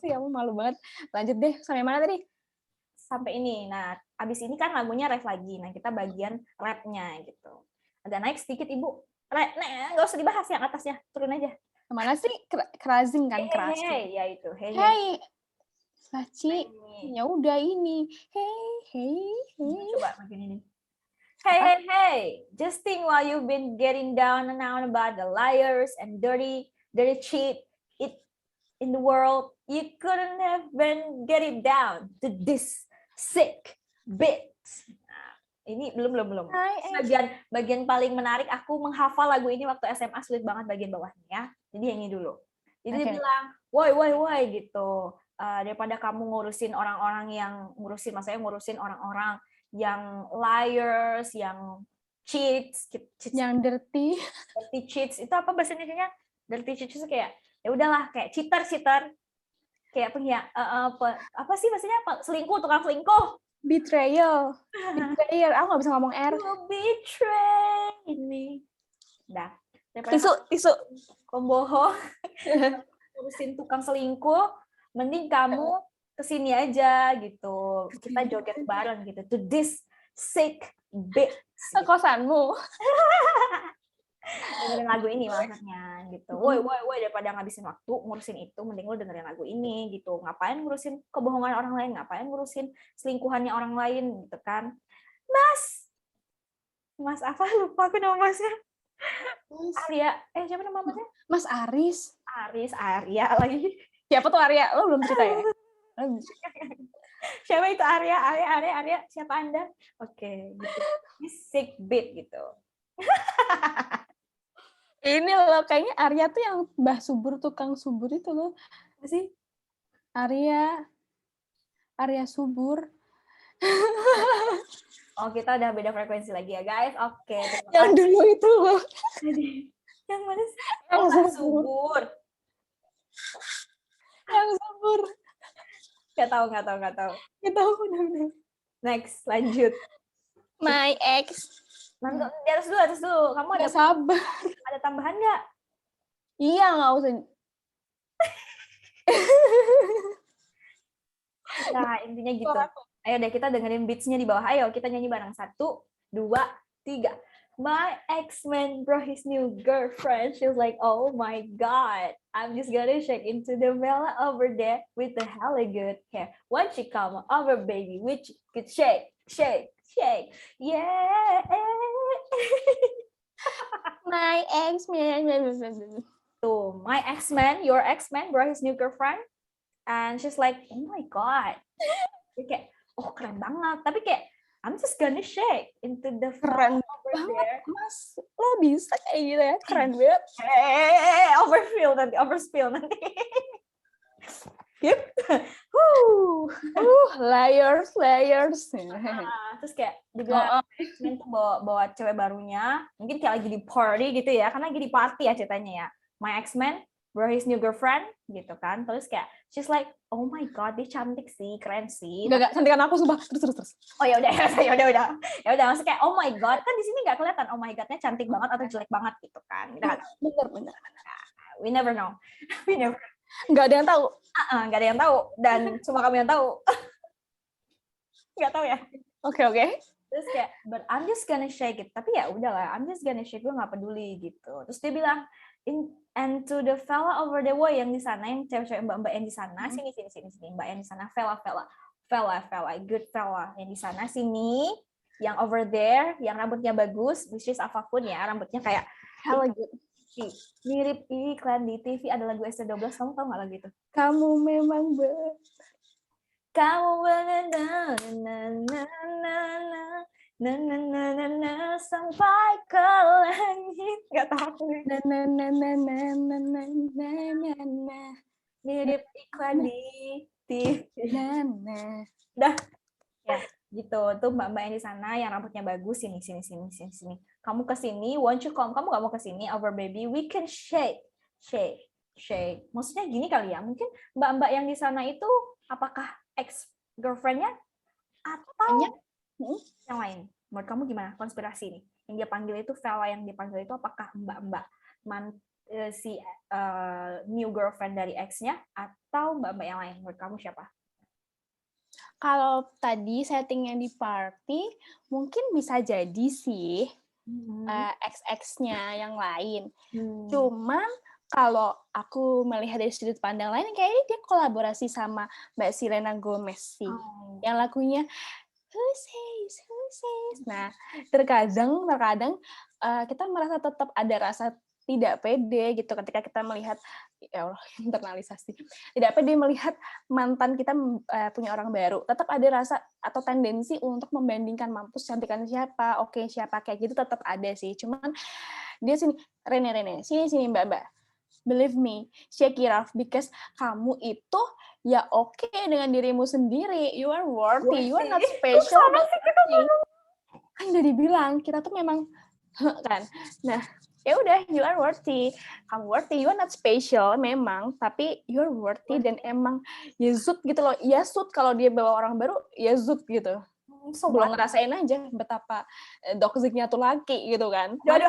Speaker 1: Sih, kamu malu banget. Lanjut deh, sampai mana tadi?
Speaker 2: Sampai ini. Nah, abis ini kan lagunya rap lagi. Nah, kita bagian rapnya gitu. Agak naik sedikit, Ibu. Nggak usah dibahas yang atasnya. Turun aja.
Speaker 1: Kemana sih? Kerazing kan? Kerazing.
Speaker 2: Hey, ya itu.
Speaker 1: Hey. Saci. Ya udah ini. Hey.
Speaker 2: Coba bagian ini. Hey. Just think while you've been getting down and out about the liars and dirty cheat in the world, you couldn't have been getting down to this sick bitch. Nah, ini belum. Bagian paling menarik, aku menghafal lagu ini waktu SMA, sulit banget bagian bawahnya ya. Jadi yang ini dulu. Jadi dia bilang, woi gitu. Daripada kamu ngurusin orang-orang maksudnya ngurusin orang-orang yang liars, yang cheats,
Speaker 1: yang dirty
Speaker 2: cheats. Itu apa bahasa Indonesianya? Dirty cheats itu kayak ya udahlah, kayak cheater. Kayak apa sih maksudnya? Tukang selingkuh.
Speaker 1: Betrayal. Aku nggak bisa ngomong R.
Speaker 2: You betray me. Dah.
Speaker 1: Tisu.
Speaker 2: Pembohong. Ngurusin tukang selingkuh, mending kamu kesini aja gitu. Kita joget bareng gitu. To this sick bitch.
Speaker 1: Kosanmu.
Speaker 2: Dengerin lagu ini maksudnya gitu. Woi, daripada ngabisin waktu ngurusin itu, mending lo dengerin lagu ini gitu. Ngapain ngurusin kebohongan orang lain, ngapain ngurusin selingkuhannya orang lain gitu kan. Mas apa, lupa aku nama masnya. Arya, siapa nama masnya?
Speaker 1: Mas Aris,
Speaker 2: Arya lagi.
Speaker 1: Siapa tuh Arya? Lo belum cerita ya?
Speaker 2: Siapa itu Arya? Siapa Anda? Oke, gitu. Sick beat gitu.
Speaker 1: Ini loh, kayaknya Arya tuh yang Mbah Subur, tukang subur itu loh.
Speaker 2: Apa sih?
Speaker 1: Arya Subur.
Speaker 2: Oh, kita udah beda frekuensi lagi ya, guys. Oke, terima
Speaker 1: Yang
Speaker 2: kasih.
Speaker 1: dulu itu loh.
Speaker 2: Yang mana sih?
Speaker 1: Yang
Speaker 2: Oh, Mbak
Speaker 1: subur.
Speaker 2: Subur.
Speaker 1: Yang subur.
Speaker 2: Nggak tahu.
Speaker 1: Kita udah.
Speaker 2: Next, lanjut.
Speaker 1: My ex.
Speaker 2: Nanti di atas dulu. Kamu
Speaker 1: Nggak sabar.
Speaker 2: ada tambahan nggak?
Speaker 1: Iya, nggak usah.
Speaker 2: Nah, intinya gitu. Ayo deh, kita dengerin beats-nya di bawah. Ayo, kita nyanyi bareng. 1, 2, 3. My ex-man brought his new girlfriend. She was like, oh my God. I'm just gonna shake into the Bella over there with the hella good hair. Once she come over, baby, which could shake. Yeah.
Speaker 1: My ex-man.
Speaker 2: Tuh, my ex-man, your ex-man brought his new girlfriend. And she's like, oh my God. Dia kayak, oh keren banget. Tapi kayak, I'm just gonna shake into the
Speaker 1: Keren
Speaker 2: over
Speaker 1: banget,
Speaker 2: there.
Speaker 1: Mas. Lo bisa kayak gitu ya? Keren banget.
Speaker 2: Overspill nanti. Yep.
Speaker 1: Layers.
Speaker 2: Terus kayak dibilang X-Men tuh bawa cewek barunya, mungkin kayak lagi di party gitu ya, karena lagi di party ya ceritanya ya. My X-Men brought his new girlfriend gitu kan. Terus kayak she's like, oh my God, dia cantik sih, keren sih.
Speaker 1: Enggak, cantikan aku sumpah. Terus.
Speaker 2: Oh ya udah. Maksudnya kayak oh my God, kan di sini nggak kelihatan oh my God-nya cantik banget atau jelek banget gitu kan.
Speaker 1: Bener.
Speaker 2: We never know.
Speaker 1: Nggak ada yang tahu.
Speaker 2: Nggak ada yang tahu dan cuma kami yang tahu. Nggak tahu ya.
Speaker 1: Oke.
Speaker 2: Terus kayak, but I'm just gonna shake it. Tapi ya udahlah, I'm just gonna shake, gue nggak peduli gitu. Terus dia bilang, and to the fella over the way yang di sana, yang cewek-cewek mbak-mbak yang di sana, sini, mbak yang di sana, fella, good fella yang di sana, sini, yang over there, yang rambutnya bagus, which is apapun ya, rambutnya kayak
Speaker 1: Hella good.
Speaker 2: Mirip iklan di TV, ada lagu ST12, kamu tau nggak lagu itu?
Speaker 1: Kamu memang
Speaker 2: Kamu sampai ke langit, nggak tahu. Mirip iklan di TV. Dah, ya gitu. Tuh mbak-mbak yang di sana yang rambutnya bagus, sini. Kamu kesini, won't you come? Kamu nggak mau kesini, over baby, we can shake. Maksudnya gini kali ya, mungkin mbak-mbak yang di sana itu apakah ex girlfriendnya atau yang lain? Menurut kamu gimana konspirasi nih? Yang dia panggil itu fella yang dipanggil itu apakah mbak-mbak si new girlfriend dari ex-nya atau mbak-mbak yang lain? Menurut kamu siapa?
Speaker 1: Kalau tadi settingnya di party, mungkin bisa jadi sih ex-ex-nya yang lain. Cuman kalau aku melihat dari sudut pandang lain, kayaknya dia kolaborasi sama Mbak Selena Gomez sih. Yang lagunya Who Says. Nah, terkadang kita merasa tetap ada rasa tidak pede gitu ketika kita melihat, ya Allah, internalisasi. Tidak pede melihat mantan kita punya orang baru. Tetap ada rasa atau tendensi untuk membandingkan mampus cantikan siapa, oke siapa, kayak gitu tetap ada sih. Cuman dia sini, Rene, sini Mbak. Believe me, shake it off, because kamu itu ya oke dengan dirimu sendiri. You are worthy, you are not special. Kan udah dibilang, kita tuh memang kan. Nah, ya udah, you are worthy. Kamu worthy, you are not special memang, tapi you are worthy dan emang ya zut gitu loh. Ya zut kalau dia bawa orang baru, ya zut gitu. Belum ngerasain aja betapa toksiknya tuh laki gitu kan.
Speaker 2: Aduh.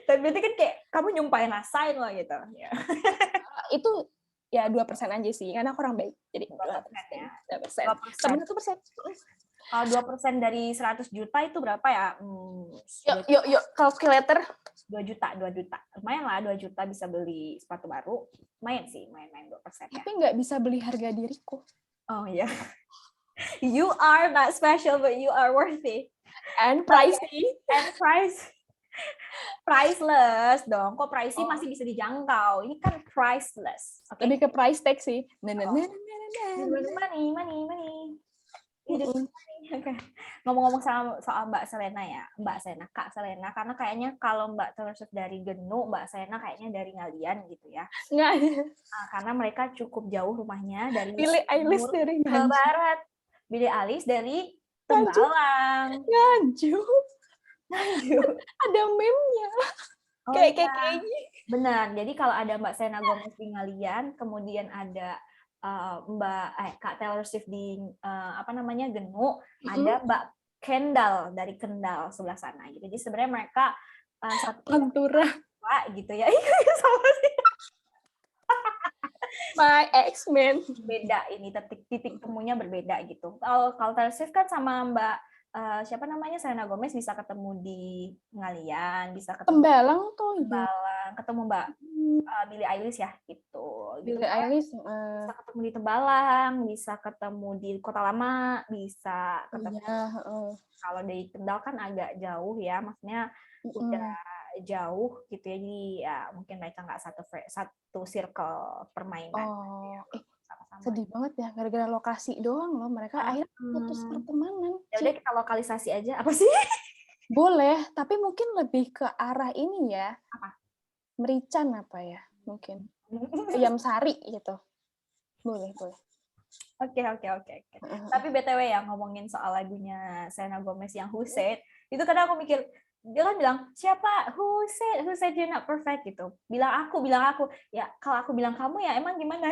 Speaker 2: Tapi berarti kan kayak kamu nyumpahin rasain loh gitu.
Speaker 1: Itu ya 2% aja sih, karena aku orang baik. Jadi 2%. 2%.
Speaker 2: Kalau 2% dari 100 juta itu berapa ya?
Speaker 1: Yuk, calculator.
Speaker 2: 2 juta. Lumayan lah, 2 juta bisa beli sepatu baru. Lumayan sih, main 2%.
Speaker 1: Tapi nggak bisa beli harga diriku.
Speaker 2: Oh iya. You are not special, but you are worthy.
Speaker 1: And pricey.
Speaker 2: Priceless dong. Kok pricey masih bisa dijangkau? Ini kan priceless. Okay?
Speaker 1: Lebih ke price tag sih.
Speaker 2: Money. Okay. Ngomong-ngomong soal Mbak Selena ya, Kak Selena, karena kayaknya kalau Mbak Taylor Swift dari Genu, Mbak Selena kayaknya dari Ngalian gitu ya.
Speaker 1: Nggak.
Speaker 2: Karena mereka cukup jauh rumahnya dari
Speaker 1: Billie Eilish dari
Speaker 2: ke barat. Billie Eilish dari Tembalang.
Speaker 1: Nganjuk.
Speaker 2: Nganjuk.
Speaker 1: Ada meme-nya.
Speaker 2: Oh
Speaker 1: Kayak
Speaker 2: iya,
Speaker 1: kayaknya.
Speaker 2: benar. Jadi kalau ada Mbak Selena Gomez di Ngalian, kemudian ada Kak Taylor Swift di Genu, ada Mbak Kendall dari Kendal sebelah sana gitu. Jadi sebenarnya mereka satu
Speaker 1: Pantura.
Speaker 2: gitu ya. Iya, sama sih.
Speaker 1: My X-Men.
Speaker 2: Beda ini titik temunya berbeda gitu. Kalau Taylor Swift kan sama Mbak siapa namanya Selena Gomez bisa ketemu di Ngalian, bisa ketemu
Speaker 1: Tembalang tuh.
Speaker 2: Tembalang, ketemu Mbak Billie Eilish ya gitu.
Speaker 1: Billie Eilish.
Speaker 2: Bisa ketemu di Tembalang, bisa ketemu di Kota Lama, bisa ketemu. Kalau dari Kendal kan agak jauh ya, maksudnya udah jauh gitu ya, jadi ya mungkin mereka nggak satu circle permainan.
Speaker 1: Sedih banget ya, gara-gara lokasi doang loh, mereka akhirnya putus pertemanan.
Speaker 2: Ya udah kita lokalisasi aja, apa sih?
Speaker 1: Boleh, tapi mungkin lebih ke arah ini ya.
Speaker 2: Apa?
Speaker 1: Merican apa ya, mungkin. Ayam Sari gitu. Boleh.
Speaker 2: Oke. Tapi BTW ya, ngomongin soal lagunya Selena Gomez yang Who Said, itu kadang aku mikir, dia kan bilang, siapa? Who said you're not perfect gitu. Bilang aku. Ya, kalau aku bilang kamu ya emang gimana?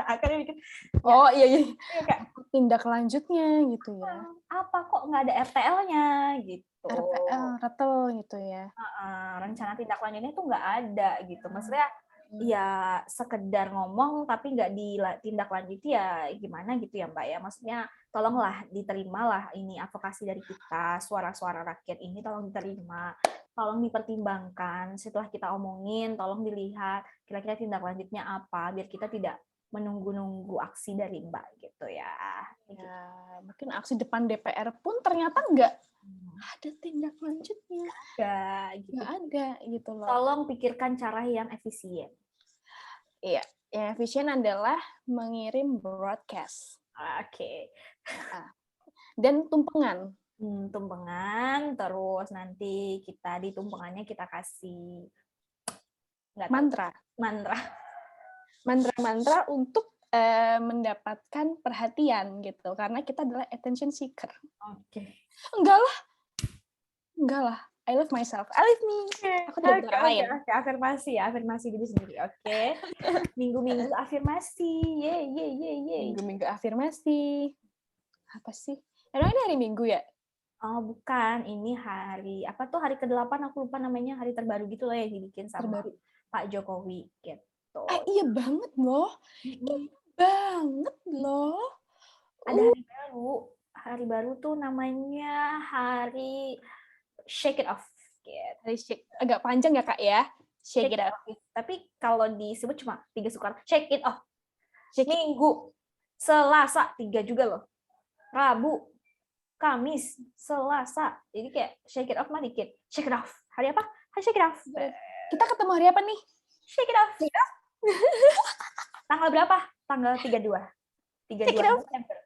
Speaker 2: Akhirnya mikir,
Speaker 1: oh iya.
Speaker 2: Kayak,
Speaker 1: tindak lanjutnya gitu ya.
Speaker 2: Apa kok nggak ada RTL-nya gitu.
Speaker 1: RTL gitu ya.
Speaker 2: Rencana tindak lanjutnya tuh nggak ada gitu. Maksudnya ya sekedar ngomong tapi nggak ditindaklanjuti ya gimana gitu ya Mbak ya. Maksudnya tolonglah diterimalah ini advokasi dari kita, suara-suara rakyat ini tolong diterima, tolong dipertimbangkan setelah kita omongin, tolong dilihat kira-kira tindak lanjutnya apa biar kita tidak menunggu-nunggu aksi dari Mbak gitu ya.
Speaker 1: Ya, mungkin aksi depan DPR pun ternyata nggak ada tindak lanjutnya. Nggak ada gitu loh.
Speaker 2: Tolong pikirkan cara yang efisien.
Speaker 1: Iya, yang efisien adalah mengirim broadcast.
Speaker 2: Oke.
Speaker 1: Dan tumpengan.
Speaker 2: Tumpengan, terus nanti kita di tumpengannya kita kasih
Speaker 1: mantra untuk mendapatkan perhatian gitu, karena kita adalah attention seeker.
Speaker 2: Oke.
Speaker 1: Enggak lah. I love myself. I love me. Aku tidak orang lain.
Speaker 2: Oke, afirmasi diri sendiri. Oke. Minggu-minggu afirmasi. Ye.
Speaker 1: Minggu-minggu afirmasi. Apa sih? Emang ini hari Minggu ya?
Speaker 2: Oh, bukan. Ini hari apa tuh hari ke-8 aku lupa namanya, hari terbaru gitu loh yang dibikin sama Pak Jokowi gitu.
Speaker 1: Iya banget loh.
Speaker 2: Ada hari baru tuh namanya hari Shake It Off. Gitu.
Speaker 1: Hari agak panjang ya Kak ya. Shake It Off.
Speaker 2: Tapi kalau disebut cuma 3 sukar. Shake It Off. Minggu, Selasa 3 juga loh. Rabu, Kamis, Selasa. Jadi kayak shake it off mah dikit. Shake it off. Hari apa? Hari shake it off.
Speaker 1: Kita ketemu hari apa nih?
Speaker 2: Shake it off. Tanggal berapa? Tanggal 32. 32 Desember.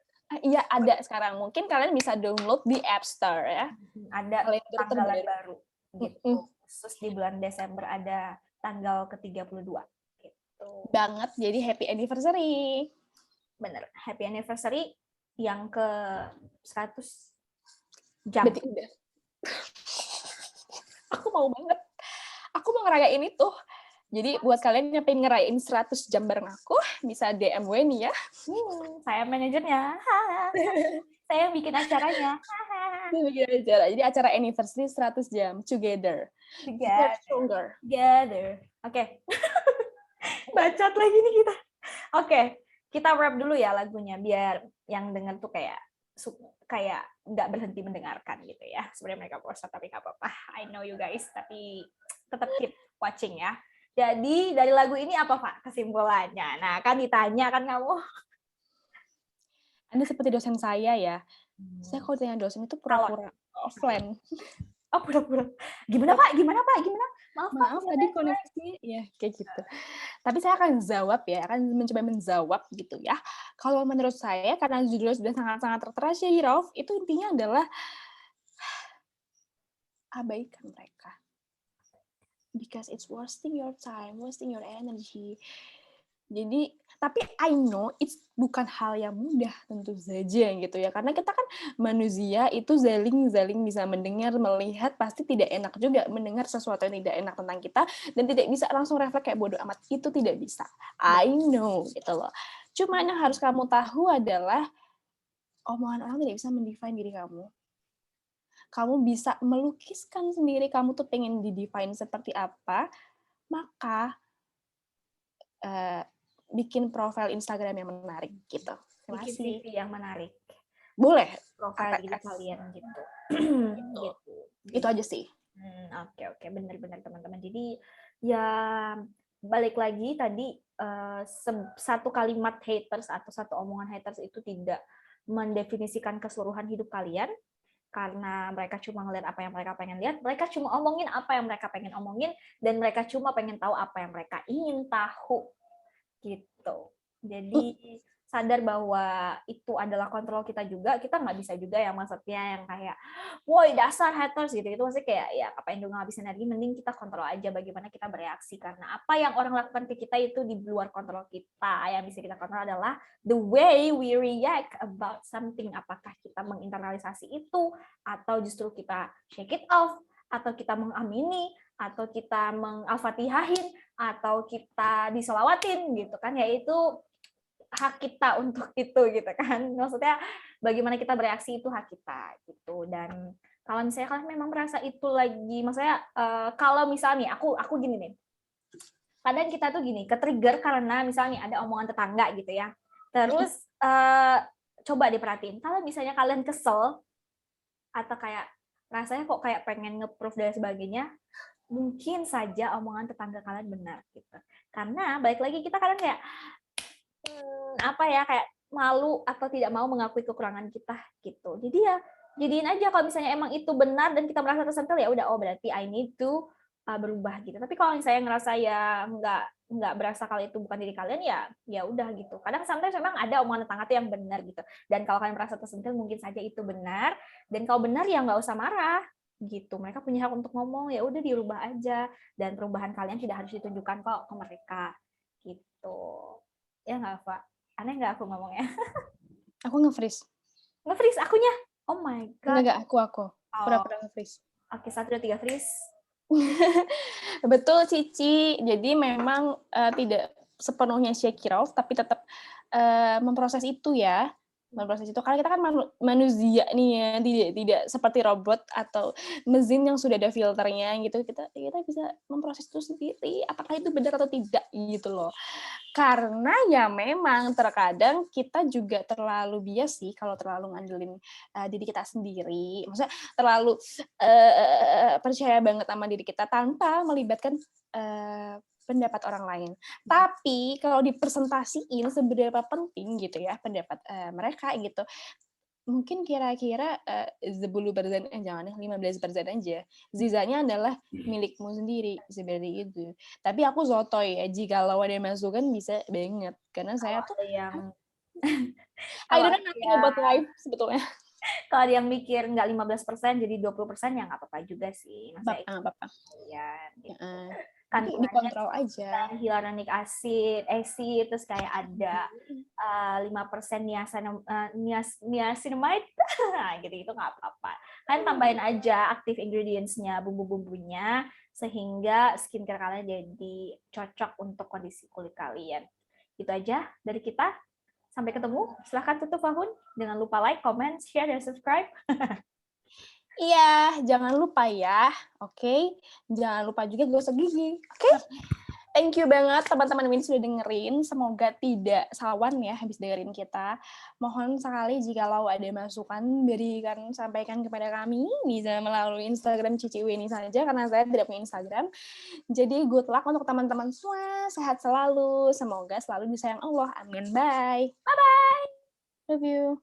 Speaker 1: Iya, ada sekarang. Mungkin kalian bisa download di App Store ya.
Speaker 2: Ada tanggalan baru. Gitu. Khusus di bulan Desember ada tanggal ke-32. Gitu.
Speaker 1: Banget. Jadi happy anniversary.
Speaker 2: Bener. Happy anniversary yang ke 100 jam.
Speaker 1: Berarti udah. Aku mau banget. Aku mau ngerayain itu. Jadi buat kalian yang pengen ngerayain 100 jam bareng aku, bisa DM gue nih ya.
Speaker 2: Saya manajernya. Saya bikin acaranya.
Speaker 1: Jadi acara anniversary 100 jam. Together.
Speaker 2: Oke. Bacot lagi nih kita. Oke. Kita wrap dulu ya lagunya biar yang denger tuh kayak nggak berhenti mendengarkan gitu ya. Sebenarnya mereka bosan tapi nggak apa-apa. I know you guys, tapi tetap keep watching ya. Jadi dari lagu ini apa Pak kesimpulannya? Nah kan ditanya kan kamu.
Speaker 1: Anda seperti dosen saya ya. Saya kalau ditanya dosen itu pura-pura offline.
Speaker 2: Oh pura-pura. Gimana Pak?
Speaker 1: Maaf tadi koneksi ya kayak gitu. Tapi saya akan jawab ya, akan mencoba menjawab gitu ya. Kalau menurut saya karena judulnya sudah sangat-sangat tertera Shake It Off, itu intinya adalah abaikan mereka. Because it's wasting your time, wasting your energy. Jadi Tapi I know it's bukan hal yang mudah tentu saja gitu ya. Karena kita kan manusia itu zaling bisa mendengar, melihat, pasti tidak enak juga mendengar sesuatu yang tidak enak tentang kita dan tidak bisa langsung refleks kayak bodoh amat. Itu tidak bisa. I know gitu loh. Cuma yang harus kamu tahu adalah omongan orang tidak bisa mendefine diri kamu. Kamu bisa melukiskan sendiri kamu tuh pengen di-define seperti apa, maka bikin profil Instagram yang menarik gitu. Terima
Speaker 2: Bikin
Speaker 1: kasih.
Speaker 2: CV yang menarik.
Speaker 1: Boleh.
Speaker 2: Profil diri
Speaker 1: ATS.
Speaker 2: kalian gitu.
Speaker 1: Gitu. Itu aja sih.
Speaker 2: Oke, benar-benar teman-teman. Jadi ya balik lagi tadi satu kalimat haters atau satu omongan haters itu tidak mendefinisikan keseluruhan hidup kalian, karena mereka cuma ngeliat apa yang mereka pengen lihat, mereka cuma omongin apa yang mereka pengen omongin, dan mereka cuma pengen tahu apa yang mereka ingin tahu gitu. Jadi sadar bahwa itu adalah kontrol kita juga. Kita nggak bisa juga yang maksudnya yang kayak woi dasar haters gitu. Itu maksudnya kayak ya ngapain dong ngabisin energi, mending kita kontrol aja bagaimana kita bereaksi, karena apa yang orang lakukan ke kita itu di luar kontrol kita. Yang bisa kita kontrol adalah the way we react about something. Apakah kita menginternalisasi itu, atau justru kita shake it off, atau kita mengamini, atau kita mengal-fatihahin, atau kita diselawatin gitu kan, yaitu hak kita untuk itu gitu kan. Maksudnya bagaimana kita bereaksi itu hak kita gitu. Dan kalau misalnya kalian memang merasa itu lagi, maksudnya kalau misalnya aku gini nih, kadang kita tuh gini, ke-trigger karena misalnya ada omongan tetangga gitu ya. Terus coba diperhatiin, kalau misalnya kalian kesel atau kayak rasanya kok kayak pengen nge-proof dan sebagainya, mungkin saja omongan tetangga kalian benar gitu. Karena balik lagi kita kadang kayak apa ya, kayak malu atau tidak mau mengakui kekurangan kita gitu. Jadi ya jadiin aja kalau misalnya emang itu benar dan kita merasa tersentil, ya udah, oh berarti I need to berubah gitu. Tapi kalau misalnya ngerasa ya nggak berasa kalau itu bukan diri kalian, ya udah gitu. Kadang sometimes memang ada omongan tetangga tuh yang benar gitu. Dan kalau kalian merasa tersentil mungkin saja itu benar, dan kalau benar ya nggak usah marah gitu. Mereka punya hak untuk ngomong, ya udah dirubah aja, dan perubahan kalian tidak harus ditunjukkan kok ke mereka gitu. Ya nggak, Pak? Aneh nggak aku ngomongnya?
Speaker 1: Aku nge-freeze.
Speaker 2: Nge-freeze akunya? Oh my God.
Speaker 1: Enggak, aku. Pura-pura nge-freeze.
Speaker 2: Oke, 1, 2, 3, freeze.
Speaker 1: Betul, Cici. Jadi memang tidak sepenuhnya shake it off, tapi tetap memproses itu ya. Memproses itu. Karena kita kan manusia nih ya, tidak seperti robot atau mesin yang sudah ada filternya gitu. Kita bisa memproses itu sendiri. Apakah itu benar atau tidak gitu loh. Karena ya memang terkadang kita juga terlalu bias sih kalau terlalu ngandelin diri kita sendiri. Maksudnya terlalu percaya banget sama diri kita tanpa melibatkan pendapat orang lain. Tapi kalau dipresentasiin seberapa penting gitu ya pendapat mereka gitu, mungkin kira-kira 10%, jangan deh 15% aja. Sisanya adalah milikmu sendiri, seperti itu. Tapi aku sotoy ya, jikalau ada masukan bisa banget. Karena saya tuh
Speaker 2: Yang
Speaker 1: I don't know nothing about life sebetulnya.
Speaker 2: kalau ada yang mikir nggak 15% jadi 20%, ya nggak apa-apa juga sih. Masa
Speaker 1: Apa-apa.
Speaker 2: ya, gitu.
Speaker 1: Nanti dikontrol aja.
Speaker 2: Hyaluronic acid, terus kayak ada 5% niacinamide, gitu, itu nggak apa-apa. Kalian tambahin aja active ingredients-nya, bumbu-bumbunya, sehingga skincare kalian jadi cocok untuk kondisi kulit kalian. Itu aja dari kita. Sampai ketemu. Silahkan tutup Fahun. Jangan lupa like, comment, share, dan subscribe.
Speaker 1: Iya, jangan lupa ya, oke? Jangan lupa juga gosok gigi, oke? Thank you banget teman-teman ini sudah dengerin. Semoga tidak sawan ya habis dengerin kita. Mohon sekali jikalau ada masukan sampaikan kepada kami, bisa melalui Instagram Cici Weni saja karena saya tidak punya Instagram. Jadi good luck untuk teman-teman semua, sehat selalu. Semoga selalu disayang Allah. Amin. Bye.
Speaker 2: Bye-bye.
Speaker 1: Love you.